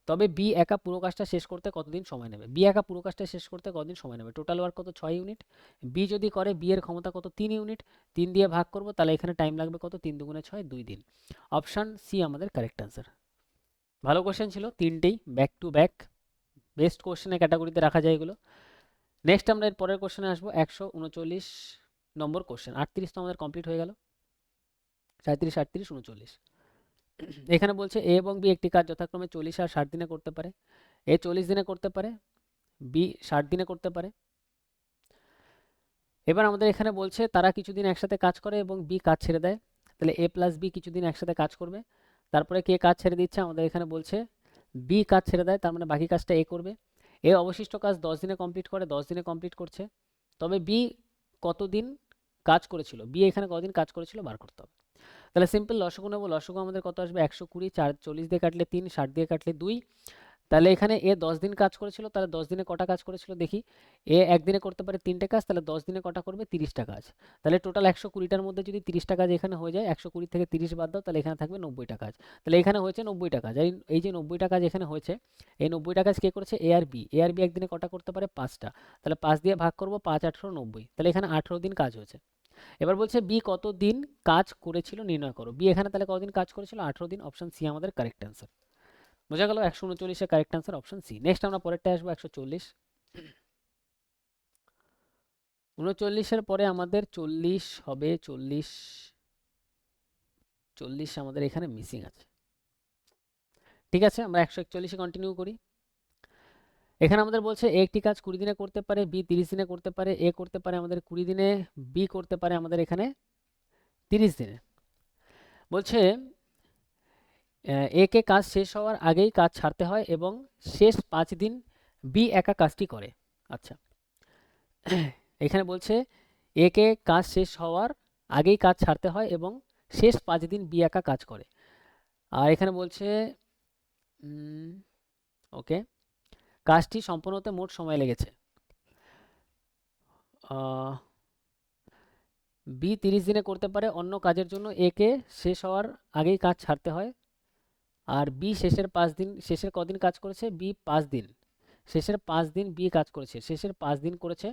তবে বি একা পুরো কাজটা শেষ করতে কতদিন সময় নেবে, বি একা পুরো কাজটা শেষ করতে কতদিন সময় নেবে, টোটাল ওয়ার্ক কত, 6 ইউনিট। বি যদি করে, বি এর ক্ষমতা কত, 3 ইউনিট, 3 দিয়ে ভাগ করব, তাহলে এখানে টাইম লাগবে কত, 3 দুগুণে 6, 2 দিন। অপশান সি আমাদের কারেক্ট অ্যান্সার। ভালো কোশ্চেন ছিল, তিনটেই ব্যাক টু ব্যাক, বেস্ট কোশ্চেনের ক্যাটাগরিতে রাখা যায় এগুলো। নেক্সট আমরা এর পরের কোশ্চেনে আসবো, 139 নম্বর কোশ্চেন। 38 তো আমাদের কমপ্লিট হয়ে গেল, 37, 38, 39। এখানে বলছে এ এবং বি একটি কাজ যথাক্রমে 40 আর 60 দিনে করতে পারে। এ 40 দিনে করতে পারে, বি 60 দিনে করতে পারে। এবার আমাদের এখানে বলছে তারা কিছুদিন একসাথে কাজ করে এবং বি কাজ ছেড়ে দেয়, তাহলে এ প্লাস বি কিছুদিন একসাথে কাজ করবে, তারপরে কে কাজ ছেড়ে দিচ্ছে, আমাদের এখানে বলছে বি কাজ ছেড়ে দেয়, তার মানে বাকি কাজটা এ করবে। এ অবশিষ্ট কাজ 10 দিনে কমপ্লিট করে, 10 দিনে কমপ্লিট করছে। তবে বি কতদিন কাজ করেছিল, বি এখানে কতদিন কাজ করেছিল বার করতে হবে। তাহলে সিম্পল লসগু নেবো, লসগু আমাদের কত আসবে 120, 40 দিয়ে কাটলে 3, 60 দিয়ে কাটলে 2। তাহলে এখানে এ 10 দিন কাজ করেছিল, তাহলে 10 দিনে কটা কাজ করেছিল দেখি। এ একদিনে করতে পারে 3টে কাজ, তাহলে 10 দিনে কটা করবে 30টা কাজ। তাহলে টোটাল 120টার মধ্যে যদি 30টা কাজ এখানে হয়ে যায়, 120 থেকে 30 বাদ দাও, তাহলে এখানে থাকবে 90টা কাজ। তাহলে এখানে হয়েছে 90টা কাজ। এই যে 90টা কাজ এখানে হয়েছে, এই 90টা কাজ কে করেছে, এ আর বি। এ আর বি একদিনে কটা করতে পারে 5টা। তাহলে 5 দিয়ে ভাগ করবো, 5 18 90, তাহলে এখানে 18 দিন কাজ হয়েছে। এবার বলছে বি কত দিন কাজ করেছিল নির্ণয় করো। বি এখানে তাহলে কতদিন কাজ করেছিল, 18 দিন। অপশন সি আমাদের কারেক্ট অ্যান্সার। বোঝা গেল 139 correct answer option C. Next আমরা পরেরটা আসবো 140। 39-এর পরে আমাদের 40 হবে, 40 আমাদের এখানে মিসিং আছে। ঠিক আছে, আমরা 141-এ কন্টিনিউ করি। এখানে আমাদের বলছে এ একটি কাজ 20 দিনে করতে পারে, বি 30 দিনে করতে পারে, এ করতে পারে আমাদের 20 দিনে, বি করতে পারে আমাদের এখানে 30 দিনে। বলছে এ কে কাজ শেষ হওয়ার আগেই কাজ ছাড়তে হয় এবং শেষ 5 দিন বি একা কাজটি করে। আচ্ছা, এখানে বলছে এ কে কাজ শেষ হওয়ার আগেই কাজ ছাড়তে হয় এবং শেষ 5 দিন বি একা কাজ করে। আর এখানে বলছে ওকে, কাজটি সম্পন্ন হতে মোট সময় লেগেছে। বি 30 দিনে করতে পারে, অন্য কাজের জন্য এ কে শেষ হওয়ার আগেই কাজ ছাড়তে হয়। আর বি শেষের 5 দিন, শেষের কদিন কাজ করেছে, বি 5 দিন, শেষের 5 দিন বি কাজ করেছে, শেষের 5 দিন করেছে।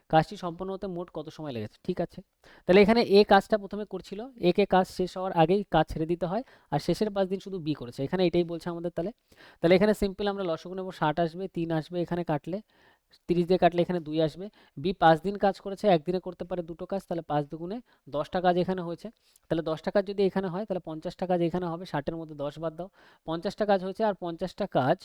কাজটি সম্পন্ন হতে মোট কত সময় লেগেছে। ঠিক আছে, তাহলে এখানে এ কাজটা প্রথমে করছিল, এ কে কাজ শেষ হওয়ার আগেই কাজ ছেড়ে দিতে হয়, আর শেষের 5 দিন শুধু বি করেছে, এখানে এটাই বলছে আমাদের। তাহলে তাহলে এখানে সিম্পল আমরা লসগু নেব, 60 আসবে, 3 আসবে, এখানে কাটলে 30 দিয়ে কাটলে এখানে 2 আসবে। বি 5 দিন কাজ করেছে, একদিনে করতে পারে 2টো কাজ, তাহলে 5 দুগুণে 10টা কাজ এখানে হয়েছে। তাহলে 10টা কাজ যদি এখানে হয়, তাহলে 50টা কাজ এখানে হবে, 60-এর মধ্যে 10 বাদ দাও, 50টা কাজ হয়েছে। আর 50টা কাজ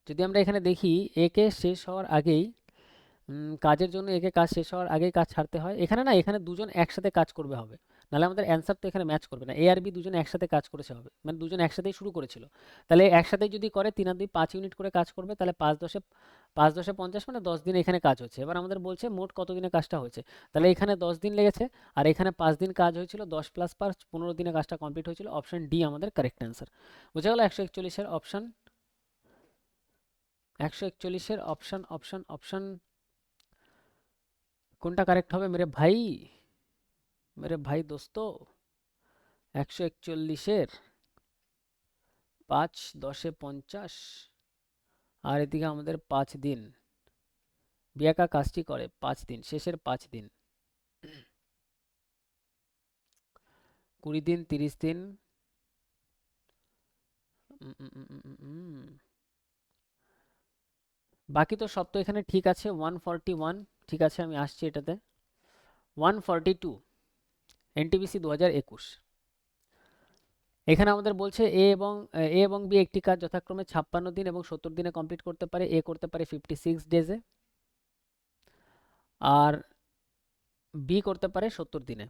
যদি আমরা এখানে দেখি, এ কে শেষ হওয়ার আগেই কাজের জন্য একে কাজ শেষ হওয়ার আগেই কাজ ছাড়তে হয়, এখানে না, এখানে দুজন একসাথে কাজ করবে হবে, নাহলে আমাদের অ্যান্সার তো এখানে ম্যাচ করবে না। এ আর বি দুজন একসাথে কাজ করেছে হবে, মানে দুজন একসাথেই শুরু করেছিল। তাহলে একসাথেই যদি করে 3 আর 2 5 ইউনিট করে কাজ করবে, তাহলে 5 10-এ 50, মানে 10 দিন এখানে কাজ হচ্ছে। এবার আমাদের বলছে মোট কত দিনে কাজটা হয়েছে, তাহলে এখানে 10 দিন লেগেছে, আর এখানে 5 দিন কাজ হয়েছিল, 10 + 5 15 দিনে কাজটা কমপ্লিট হয়েছিল। অপশন ডি আমাদের কারেক্ট অ্যান্সার। বোঝা গেল 141-এর অপশন, 141-এর অপশন অপশন অপশন কোনটা কারেক্ট হবে মেরে ভাই, মেরে ভাই দোস্তো। 141-এর 5 10-এ 50, আর এদিকে আমাদের 5 দিন, বিয়াকা কাজটি করে 5 দিন, শেষের 5 দিন, 20 দিন, 30 দিন। উম, উম, উম, উম, উম, বাকি তো সব তো এখানে ঠিক আছে। 141, ঠিক আছে, আমি আসছি এটাতে। 142, এনটিপিসি 2021। এখানে আমাদের বলছে এ এবং বি একটি কাজ যথাক্রমে 56 দিন এবং 70 দিনে কমপ্লিট করতে পারে। এ করতে পারে 56 ডেজে, আর বি করতে পারে 70 দিনে।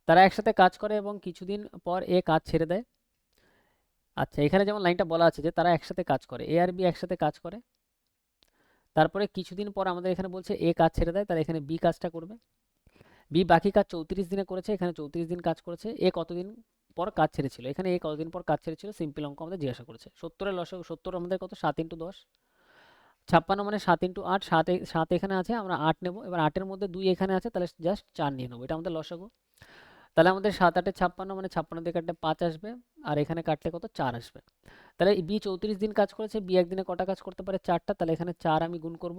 তারা একসাথে কাজ করে এবং কিছুদিন পর এ কাজ ছেড়ে দেয়। আচ্ছা, এখানে যেমন লাইনটা বলা আছে যে তারা একসাথে কাজ করে, এ আর বি একসাথে কাজ করে, তারপরে কিছুদিন পর আমাদের এখানে বলছে এ কাজ ছেড়ে দেয়, তাহলে এখানে বি কাজটা করবে। বি বাকি কাজ 34 দিনে করেছে, এখানে 34 দিন কাজ করেছে। এ কতদিন পর কাজ ছেড়েছিল, এখানে এ কতদিন পর কাজ ছেড়েছিল, সিম্পল অঙ্ক আমাদের জিজ্ঞাসা করেছে। 70-এর লসাগু, 70 আমাদের কত, 7 × 10, 56 মানে 7 × 8, 7 এখানে আছে, আমরা 8 নেব। এবার 8-এর মধ্যে 2 এখানে আছে, তাহলে জাস্ট 4 নিয়ে নেবো, এটা আমাদের লসাগু। তাহলে আমাদের 7 8-এ 56, মানে 56 দিয়ে কাটলে 5 আসবে, আর এখানে কাটলে কত, 4 আসবে। তাহলে বি 34 দিন কাজ করেছে, বি একদিনে কটা কাজ করতে পারে, 4টা। তাহলে এখানে 4 আমি গুণ করব,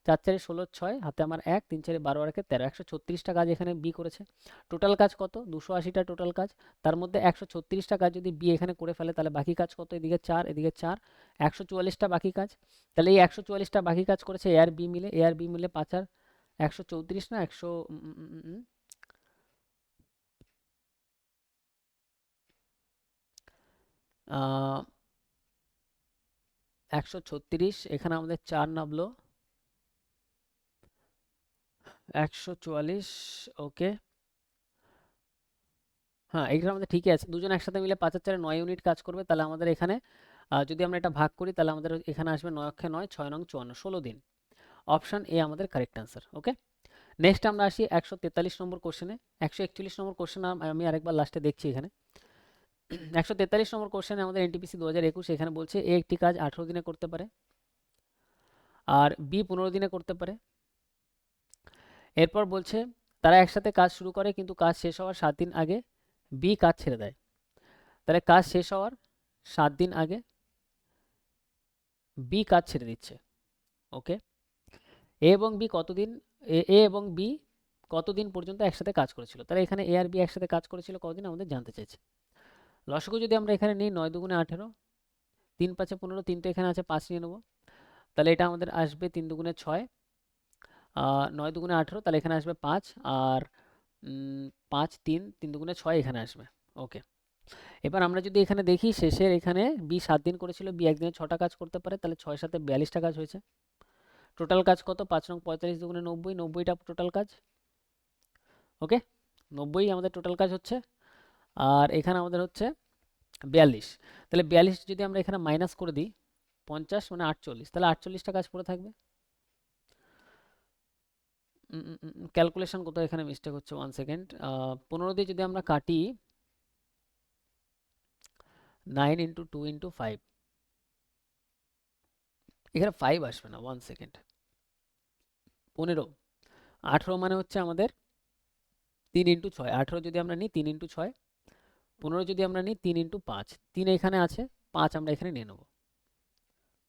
4 4 16 6, হাতে আমার 1, 3 4 12 আর 13, 136টা কাজ এখানে বি করেছে। টোটাল কাজ কত, 280টা টোটাল কাজ। তার মধ্যে 136টা কাজ যদি বি এখানে করে ফেলে, তাহলে বাকি কাজ কত, এদিকে 4 এদিকে 4, 144টা বাকি কাজ। তাহলে এই 144টা বাকি কাজ করেছে এ আর বি মিলে, এ আর বি মিলে 5 আর 134 না 100, 136, এখানে আমাদের 4 নামলো, 144, ওকে। হ্যাঁ, এইটা আমাদের ঠিকই আছে, দুজন একসাথে মিলে 5 আর 4 9 ইউনিট কাজ করবে, তাহলে আমাদের এখানে যদি আমরা এটা ভাগ করি তাহলে আমাদের এখানে আসবে 9 অক্ষে 9, 6 নং 54, 16 দিন। অপশন এ আমাদের কারেক্ট অ্যান্সার। ওকে, নেক্সট আমরা আসি 143 নম্বর কোশ্চেনে। 141 নম্বর কোশ্চেন আমি আরেকবার লাস্টে দেখছি এখানে। 143 নম্বর কোশ্চেনে আমাদের এনটিপিসি 2021 এখানে বলছে এ একটি কাজ 18 দিনে করতে পারে আর বি 15 দিনে করতে পারে। এরপর বলছে তারা একসাথে কাজ শুরু করে কিন্তু কাজ শেষ হওয়ার 7 দিন আগে বি কাজ ছেড়ে দেয়। তাহলে কাজ শেষ হওয়ার 7 দিন আগে বি কাজ ছেড়ে দিচ্ছে। ওকে, এ এবং বি কতদিন, এ এবং বি কতদিন পর্যন্ত একসাথে কাজ করেছিল? তাহলে এখানে এ আর বি একসাথে কাজ করেছিল কতদিন আমাদের জানতে চাইছে। লসগু যদি আমরা এখানে নিই 9 দুগুণে 18, 3 5 15, 3 তো এখানে আছে 5 নিয়ে নেবো, তাহলে এটা আমাদের আসবে 3 দুগুণে 6, 9 দুগুণে 18, তাহলে এখানে আসবে 5 আর 5 3 দুগুণে 6 এখানে আসবে। ওকে, এবার আমরা যদি এখানে দেখি শেষের এখানে বি 7 দিন করেছিল, বি একদিনে 6টা কাজ করতে পারে, তাহলে 6 7 42টা কাজ হয়েছে। টোটাল কাজ কত? 5 নং 45 দুগুণে 90, 90টা টোটাল কাজ। ওকে, 90 আমাদের টোটাল কাজ হচ্ছে, আর এখানে আমাদের হচ্ছে 42। তাহলে 42 যদি আমরা এখানে মাইনাস করে দিই 50 মানে 48, তাহলে 48টা কাজ পড়ে থাকবে। ক্যালকুলেশন কোথাও এখানে মিস্টেক হচ্ছে, 1 সেকেন্ড। 15 দিয়ে যদি আমরা কাটি 9 ইন্টু 2 ইন্টু 5, এখানে 5 আসবে না, 1 সেকেন্ড। 15, 18 মানে হচ্ছে আমাদের 3 ইন্টু 6, 18 যদি আমরা নিই 3 ইন্টু 6, 15 যদি আমরা নিই 3 ইন্টু 5, 3 এখানে আছে, 5 আমরা এখানে নিয়ে নেব।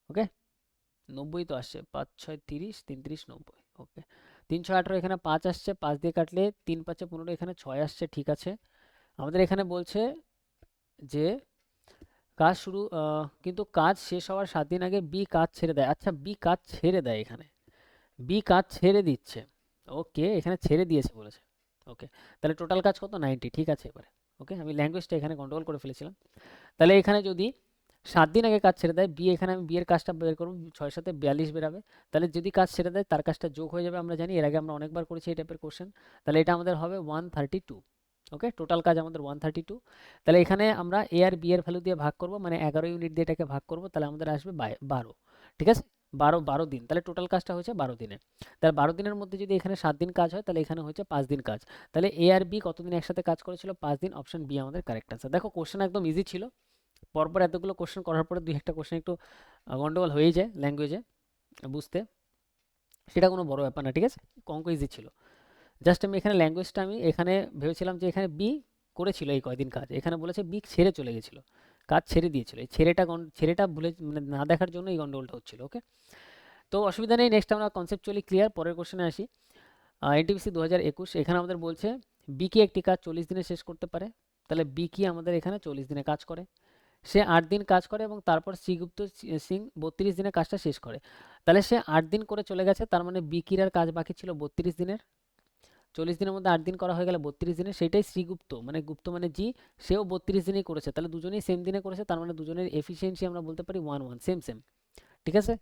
ওকে, 90 তো আসছে, 5 6 30, 3 30 90। ওকে, 3 6 18, এখানে 5 আসছে, 5 দিয়ে কাটলে 3 5 15, এখানে 6 আসছে, ঠিক আছে। আমাদের এখানে বলছে যে কাজ শুরু কিন্তু কাজ শেষ হওয়ার 7 দিন আগে বি কাজ ছেড়ে দেয়। আচ্ছা, বি কাজ ছেড়ে দেয়, এখানে বি কাজ ছেড়ে দিচ্ছে। ওকে, এখানে ছেড়ে দিয়েছে বলেছে। ওকে, তাহলে টোটাল কাজ কত? 90, ঠিক আছে এবারে। ওকে, আমি ল্যাঙ্গুয়েজটা এখানে কন্ট্রোল করে ফেলেছিলাম। তাহলে এখানে যদি 7 দিন আগে কাজ ছেড়ে দেয় বি, এখানে আমি বি এর কাজটা বের করবো, 6 7 42 বেরাবে। তাহলে যদি কাজ ছেড়ে দেয় তার কাজটা যোগ হয়ে যাবে, আমরা জানি, এর আগে আমরা অনেকবার করেছি এই টাইপের কোশ্চেন। তাহলে এটা আমাদের হবে 132। ওকে, টোটাল কাজ আমাদের 132। তাহলে এখানে আমরা এ আর বি এর ভ্যালু দিয়ে ভাগ করব, মানে 11 ইউনিট দিয়ে এটাকে ভাগ করব, তাহলে আমাদের আসবে 12। ঠিক আছে, 12 দিন, তাহলে টোটাল কাজটা হচ্ছে 12 দিনে। তাহলে 12 দিনের মধ্যে যদি এখানে 7 দিন কাজ হয় তাহলে এখানে হচ্ছে 5 দিন কাজ। তাহলে এ আর বি কতদিন একসাথে কাজ করেছিল? 5 দিন। অপশন বি আমাদের কারেক্ট আনসার। দেখো কোশ্চেন একদম ইজি ছিল, পরপর এতগুলো কোশ্চেন করার পরে দুই একটা কোশ্চেন একটু গন্ডগোল হয়ে যায় ল্যাঙ্গুয়েজে বুঝতে, সেটা কোনো বড় ব্যাপার না। ঠিক আছে, অঙ্ক ইজি ছিল। জাস্ট আমি এখানে ল্যাঙ্গুয়েজটা আমি এখানে ভেবেছিলাম যে এখানে বি করেছিল এই কয়দিন কাজ, এখানে বলেছে বি ছেড়ে চলে গেছিল, কাজ ছেড়ে দিয়েছিল, এই ছেড়েটা ভুলে মানে না দেখার জন্য এই গন্ডগোলটা হচ্ছিল। ওকে, তো অসুবিধা নেই, নেক্সট আমরা কনসেপচুয়ালি ক্লিয়ার। পরের কোশ্চেনে আসি। এনটিপিসি 2021 এখানে আমাদের বলছে বি কি একটি কাজ 40 দিনে শেষ করতে পারে। তাহলে বি কি আমাদের এখানে 40 দিনে কাজ করে, সে 8 দিন কাজ করে এবং তারপর শ্রীগুপ্ত সিং 32 দিনে কাজটা শেষ করে। তাহলে সে 8 দিন করে চলে গেছে, তার মানে বিকির আর কাজ বাকি ছিল 32 দিনের। 40 দিনের মধ্যে 8 দিন করা হয়ে গেলে 32 দিনে, সেটাই শ্রীগুপ্ত, মানে গুপ্ত মানে জি, সেও 32 দিনেই করেছে। তাহলে দুজনেই সেম দিনে করেছে, তার মানে দুজনের এফিসিয়েন্সি আমরা বলতে পারি 1 1, সেম সেম। ঠিক আছে,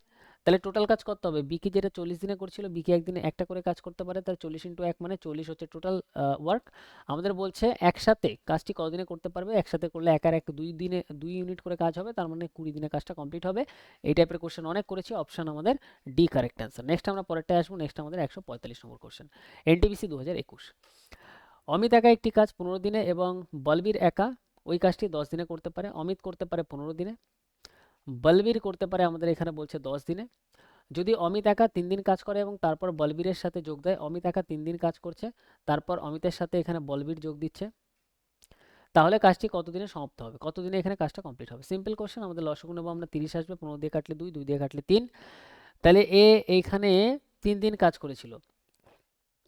তাহলে টোটাল কাজ করতে হবে। বিকি যেটা 40 দিনে করছিল, বিকি একদিনে একটা করে কাজ করতে পারে, তাহলে 40 ইন্টু 1 মানে 40 হচ্ছে টোটাল ওয়ার্ক। আমাদের বলছে একসাথে কাজটি কতদিনে করতে পারবে? একসাথে করলে এক আর এক 2 দিনে 2 ইউনিট করে কাজ হবে, তার মানে 20 দিনে কাজটা কমপ্লিট হবে। এই টাইপের কোশ্চেন অনেক করেছি, অপশন আমাদের ডি কারেক্ট অ্যান্সার। নেক্সট আমরা পরেরটায় আসবো। নেক্সট আমাদের 145 নম্বর কোশ্চেন, এনটিপিসি 2021। অমিত একা একটি কাজ 15 দিনে এবং বলবীর একা ওই কাজটি 10 দিনে করতে পারে। অমিত করতে পারে 15 দিনে, বলবীর করতে পারে আমাদের এখানে বলছে 10 দিনে। যদি অমিত একা 3 দিন কাজ করে এবং তারপর বলবীরের সাথে যোগ দেয়, অমিত একা 3 দিন কাজ করছে, তারপর অমিতের সাথে এখানে বলবীর যোগ দিচ্ছে, তাহলে কাজটি কত দিনে সমাপ্ত হবে? কত দিনে এখানে কাজটা কমপ্লিট হবে? Simple question. আমাদের লসগু নেব আমরা, 30 আসবে, 15 দিয়ে কাটলে 2, 2 দিয়ে কাটলে 3। তাহলে এ এইখানে 3 দিন কাজ করেছিল।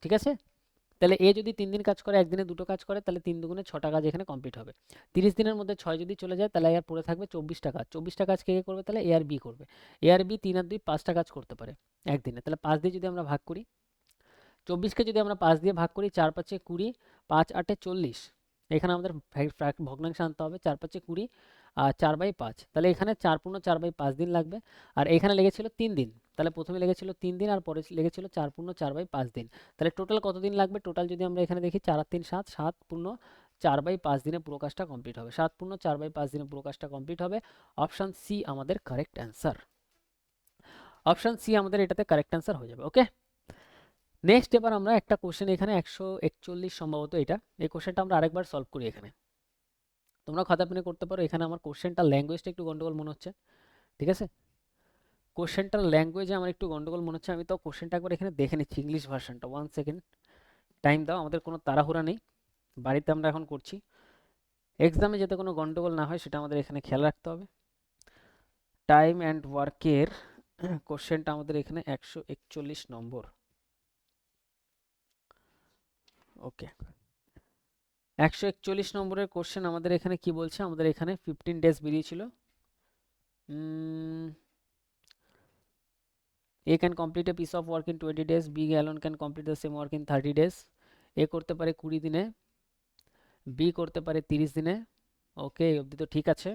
ঠিক আছে, তাহলে এ যদি 3 দিন কাজ করে, একদিনে দুটো কাজ করে, তাহলে 3 দুগুণে 6টা কাজ এখানে কমপ্লিট হবে। 30 দিনের মধ্যে 6 যদি চলে যায় তাহলে আর পড়ে থাকবে 24টা কাজ। 24টা কাজ কে কে করবে? তাহলে এ আর বি করবে। এ আর বি 3 আর 2 5টা কাজ করতে পারে একদিনে। তাহলে 5 দিয়ে যদি আমরা ভাগ করি, 24কে যদি আমরা 5 দিয়ে ভাগ করি, 4 5 20, 5 8 40, এখানে আমাদের ভগ্নাংশ আনতে হবে, 4×5 = 20 আর 4/5, তাহলে এখানে 4×4/5 দিন লাগবে। আর এখানে লেগেছিল 3 দিন, তাহলে প্রথমে লেগেছিল 3 দিন আর পরে লেগেছিল 4×4/5 দিন। তাহলে টোটাল কত দিন লাগবে? টোটাল যদি আমরা এখানে দেখি 4 আর 3 7, 7×4/5 দিনে পুরো কাজটা কমপ্লিট হবে। 7×4/5 দিনে পুরো কাজটা কমপ্লিট হবে। অপশান সি আমাদের কারেক্ট অ্যান্সার। অপশান সি আমাদের এটাতে কারেক্ট অ্যান্সার হয়ে যাবে। ওকে, নেক্সট এবার আমরা একটা কোশ্চেন এখানে 141 সম্ভবত এটা, এই কোশ্চেনটা আমরা আরেকবার সলভ করি। এখানে তোমরা খাতা পেনে করতে পারো। এখানে আমার কোশ্চেনটা ল্যাঙ্গুয়েজটা একটু গন্ডগোল মনে হচ্ছে, ঠিক আছে? কোশ্চেনটার ল্যাঙ্গুয়েজে আমার একটু গন্ডগোল মনে হচ্ছে। আমি তো কোশ্চেনটা একবার এখানে দেখে নিচ্ছি, ইংলিশ ভার্সনটা। 1 সেকেন্ড টাইম দাও, আমাদের কোনো তাড়াহুড়া নেই, বাড়িতে আমরা এখন করছি। এক্সামে যাতে কোনো গন্ডগোল না হয় সেটা আমাদের এখানে খেয়াল রাখতে হবে। টাইম অ্যান্ড ওয়ার্কের কোশ্চেনটা আমাদের এখানে 141 নম্বর। ওকে, 141 নম্বরের কোশ্চেন আমাদের এখানে কি বলছে? আমাদের এখানে 15 ডেজ বেরিয়েছিল। A can complete a piece of work in 20 days, B alone can complete the same work in 30 days. A করতে পারে 20 দিনে, B করতে পারে 30 দিনে। ওকে, এই অবধি তো ঠিক আছে।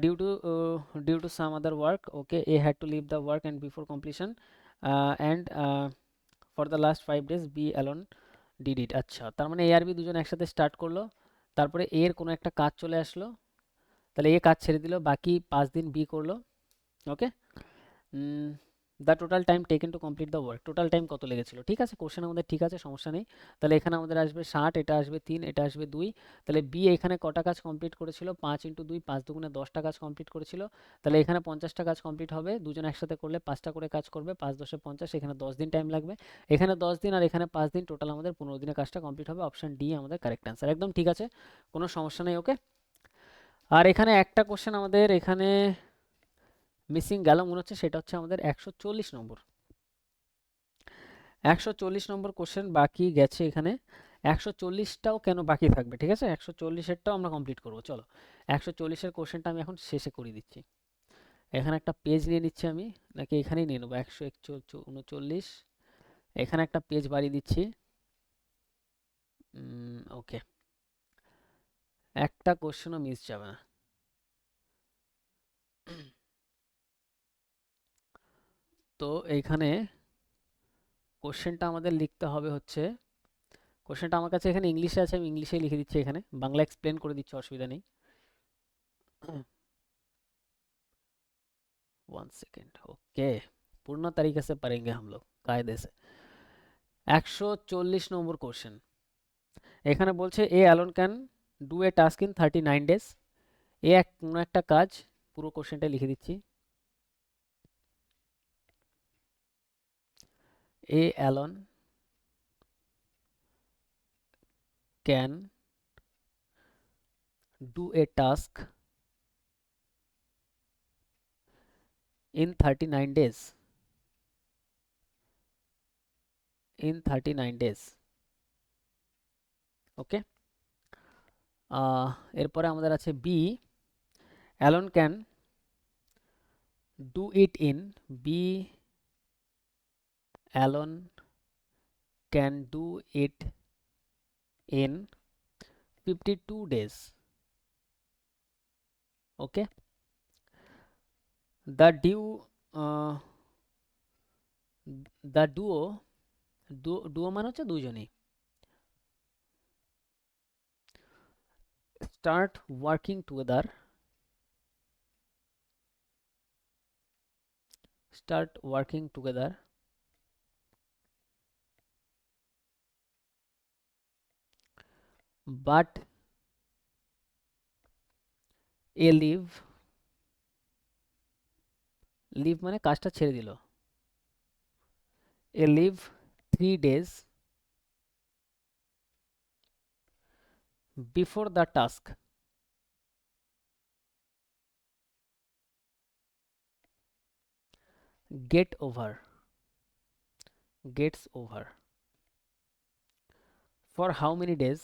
Due to some other work, okay, A had to leave the work and before completion, and for the last 5 days B alone did it. আচ্ছা, তার মানে A আর B দুজন একসাথে স্টার্ট করলো, তারপরে A এর কোনো একটা কাজ চলে আসলো, তাহলে A কাজ ছেড়ে দিল, বাকি 5 দিন B করলো। Okay, the total time taken to complete the work, total time কত লেগেছিল? ঠিক আছে, কোশ্চেন আমাদের ঠিক আছে, সমস্যা নেই। তাহলে এখানে আমাদের আসবে 60, এটা আসবে 3, এটা আসবে 2। তাহলে বি এখানে কটা কাজ কমপ্লিট করেছিল? 5×2, 5×2 = 10টা কাজ কমপ্লিট করেছিল। তাহলে এখানে 50টা কাজ কমপ্লিট হবে, দুজন একসাথে করলে 5টা করে কাজ করবে, 5×10 = 50, এখানে 10 দিন টাইম লাগবে। এখানে 10 দিন আর এখানে 5 দিন, টোটাল আমাদের 15 দিনে কাজটা কমপ্লিট হবে। অপশান ডি আমাদের কারেক্ট অ্যান্সার, একদম ঠিক আছে, কোনো সমস্যা নেই। ওকে, আর এখানে একটা কোশ্চেন আমাদের এখানে মিসিং গেল মনে হচ্ছে, সেটা হচ্ছে আমাদের 140 নম্বর। 140 নম্বর কোশ্চেন বাকি গেছে এখানে। 140টাও কেন বাকি থাকবে? ঠিক আছে, 140এরটাও আমরা কমপ্লিট করব। চলো, 140-এর কোশ্চেনটা আমি এখন শেষে করে দিচ্ছি। এখানে একটা পেজ নিয়ে নিচ্ছি আমি, নাকি এখানেই নিয়ে নেবো? 139, এখানে একটা পেজ বাড়িয়ে দিচ্ছি। ওকে, একটা কোশ্চেনও মিস যাবে না। তো এইখানে কোশ্চেনটা আমাদের লিখতে হবে হচ্ছে, কোশ্চেনটা আমার কাছে এখানে ইংলিশে আছে, আমি ইংলিশেই লিখে দিচ্ছি, এখানে বাংলা এক্সপ্লেন করে দিচ্ছি, অসুবিধা নেই। 1 सेकेंड। ओके, पूर्ण तरीके से पढ़ेंगे हम लोग कायदे से। 140 নম্বর কোশ্চেন, এখানে বলছে A alone can do a task in 39 days. A কোনো একটা কাজ, পুরো কোশ্চেনটা লিখে দিচ্ছি। A alone can do a task in 39 days, in 39 days। Okay, এরপরে আমাদের আছে B, alone can do it in, B alone can do it in 52 days। Okay, the due uh, the duo মানে হচ্ছে দুজনেই, start working together, start working together but a leave মানে কাজটা ছেড়ে দিল, a leave 3 days before the task get over, gets over, for how many days?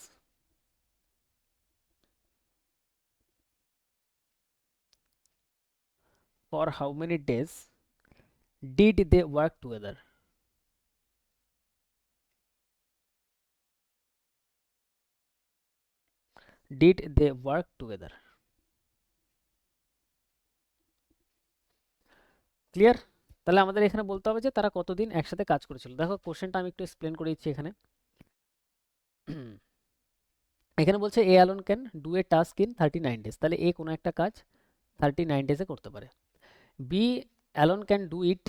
For how many days did they work together? Did they work together. Clear? তাহলে আমাদের এখানে বলতে হবে যে তারা কতদিন একসাথে কাজ করেছিল। দেখো কোশ্চেনটা আমি একটু এক্সপ্লেন করে দিচ্ছি এখানে। এখানে বলছে A alone can do a task in 39 days, তাহলে এ কোনো একটা কাজ 39 ডেজে করতে পারে। B alone can do it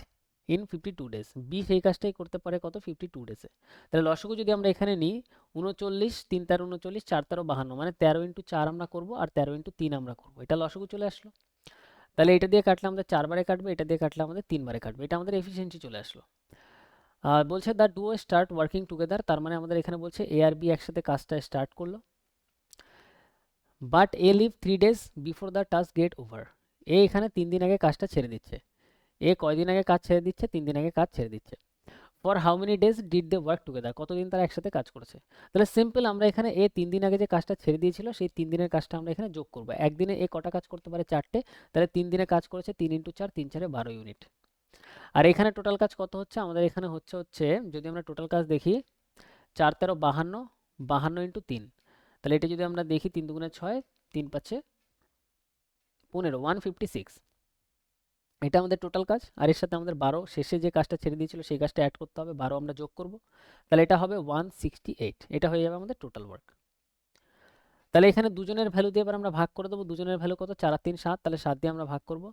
in 52 days, B সেই কাজটাই করতে পারে কত 52 ডেজে। তাহলে লসগু যদি আমরা এখানে নিই 39, 3 13 39, 4 13 52, মানে 13 ইন্টু 4 আমরা করবো আর 13 ইন্টু 3 আমরা করবো, এটা লসগু চলে আসলো। তাহলে এটা দিয়ে কাটলে আমাদের 4 বারে কাটবে, এটা দিয়ে কাটলে আমাদের 3 বারে কাটবে, এটা আমাদের এফিসিয়েন্সি চলে আসলো। আর বলছে the duo start working together, তার মানে আমাদের এখানে বলছে এ আর বি একসাথে কাজটা স্টার্ট করলো। But A leave 3 days before the task get over, A এখানে 3 দিন আগে কাজটা ছেড়ে দিচ্ছে। এ কয়দিন আগে কাজ ছেড়ে দিচ্ছে? 3 দিন আগে কাজ ছেড়ে দিচ্ছে। For how many days did they work together, কতদিন তারা একসাথে কাজ করেছে। তাহলে সিম্পল আমরা এখানে এ 3 দিন আগে যে কাজটা ছেড়ে দিয়েছিল সেই 3 দিনের কাজটা আমরা এখানে যোগ করবো। একদিনে এ কটা কাজ করতে পারে? 4টে, তাহলে 3 দিনে কাজ করেছে 3 ইন্টু 4, 3 4 12 ইউনিট। আর এখানে টোটাল কাজ কত হচ্ছে আমাদের? এখানে হচ্ছে যদি আমরা টোটাল কাজ দেখি 4 13 52, 52 ইন্টু 3, তাহলে এটা যদি আমরা দেখি 3 দুগুণে 6, 3 5 15, 156, এটা আমাদের টোটাল কাজ। আর এর সাথে আমাদের 12 শেষে যে কাজটা ছেড়ে দিয়েছিল সেই কাজটা অ্যাড করতে হবে, 12 আমরা যোগ করব, তাহলে এটা হবে 168, এটা হয়ে যাবে আমাদের টোটাল ওয়ার্ক। তাহলে এখানে দুজনের ভ্যালু দিয়ে এবার আমরা ভাগ করে দেবো। দুজনের ভ্যালু কত? 4 আর 3 7, তাহলে 7 দিয়ে আমরা ভাগ করব।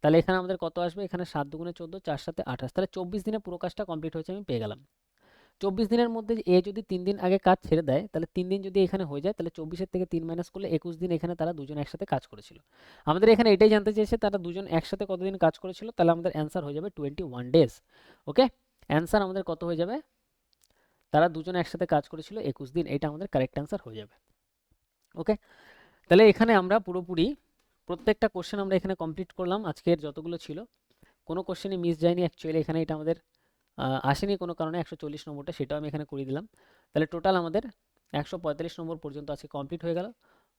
তাহলে এখানে আমাদের কত আসবে? এখানে 7 দুগুণে 14, 4 7 28, তাহলে 24 দিনে পুরো কাজটা কমপ্লিট হয়েছে আমি পেয়ে গেলাম। 24 দিনের মধ্যে এ যদি 3 দিন আগে কাজ ছেড়ে দেয় তাহলে 3 দিন যদি এখানে হয়ে যায় তাহলে 24 থেকে 3 মাইনাস করলে 21 দিন এখানে তারা দুজন একসাথে কাজ করেছিল। আমাদের এখানে এটাই জানতে চেয়েছে তারা দুজন একসাথে কতদিন কাজ করেছিল, তাহলে আমাদের অ্যান্সার হয়ে যাবে 21 ডেজ। ওকে, অ্যান্সার আমাদের কত হয়ে যাবে? তারা দুজন একসাথে কাজ করেছিল 21 দিন, এটা আমাদের কারেক্ট অ্যান্সার হয়ে যাবে। ওকে, তাহলে এখানে আমরা পুরোপুরি প্রত্যেকটা কোশ্চেন আমরা এখানে কমপ্লিট করলাম। আজকের যতগুলো ছিল কোনো কোশ্চেনই মিস যায়নি। অ্যাকচুয়ালি এখানে এটা আমাদের আসেনি কোনো কারণে 140 নম্বরটা, সেটাও আমি এখানে করে দিলাম। তাহলে টোটাল আমাদের 145 নম্বর পর্যন্ত আজকে কমপ্লিট হয়ে গেল।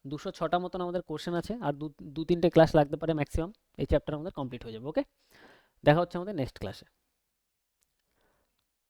206টা মতন আমাদের কোশ্চেন আছে, আর দু তিনটে ক্লাস লাগতে পারে ম্যাক্সিমাম, এই চ্যাপ্টার আমাদের কমপ্লিট হয়ে যাবে। ওকে, দেখা হচ্ছে আমাদের নেক্সট ক্লাসে।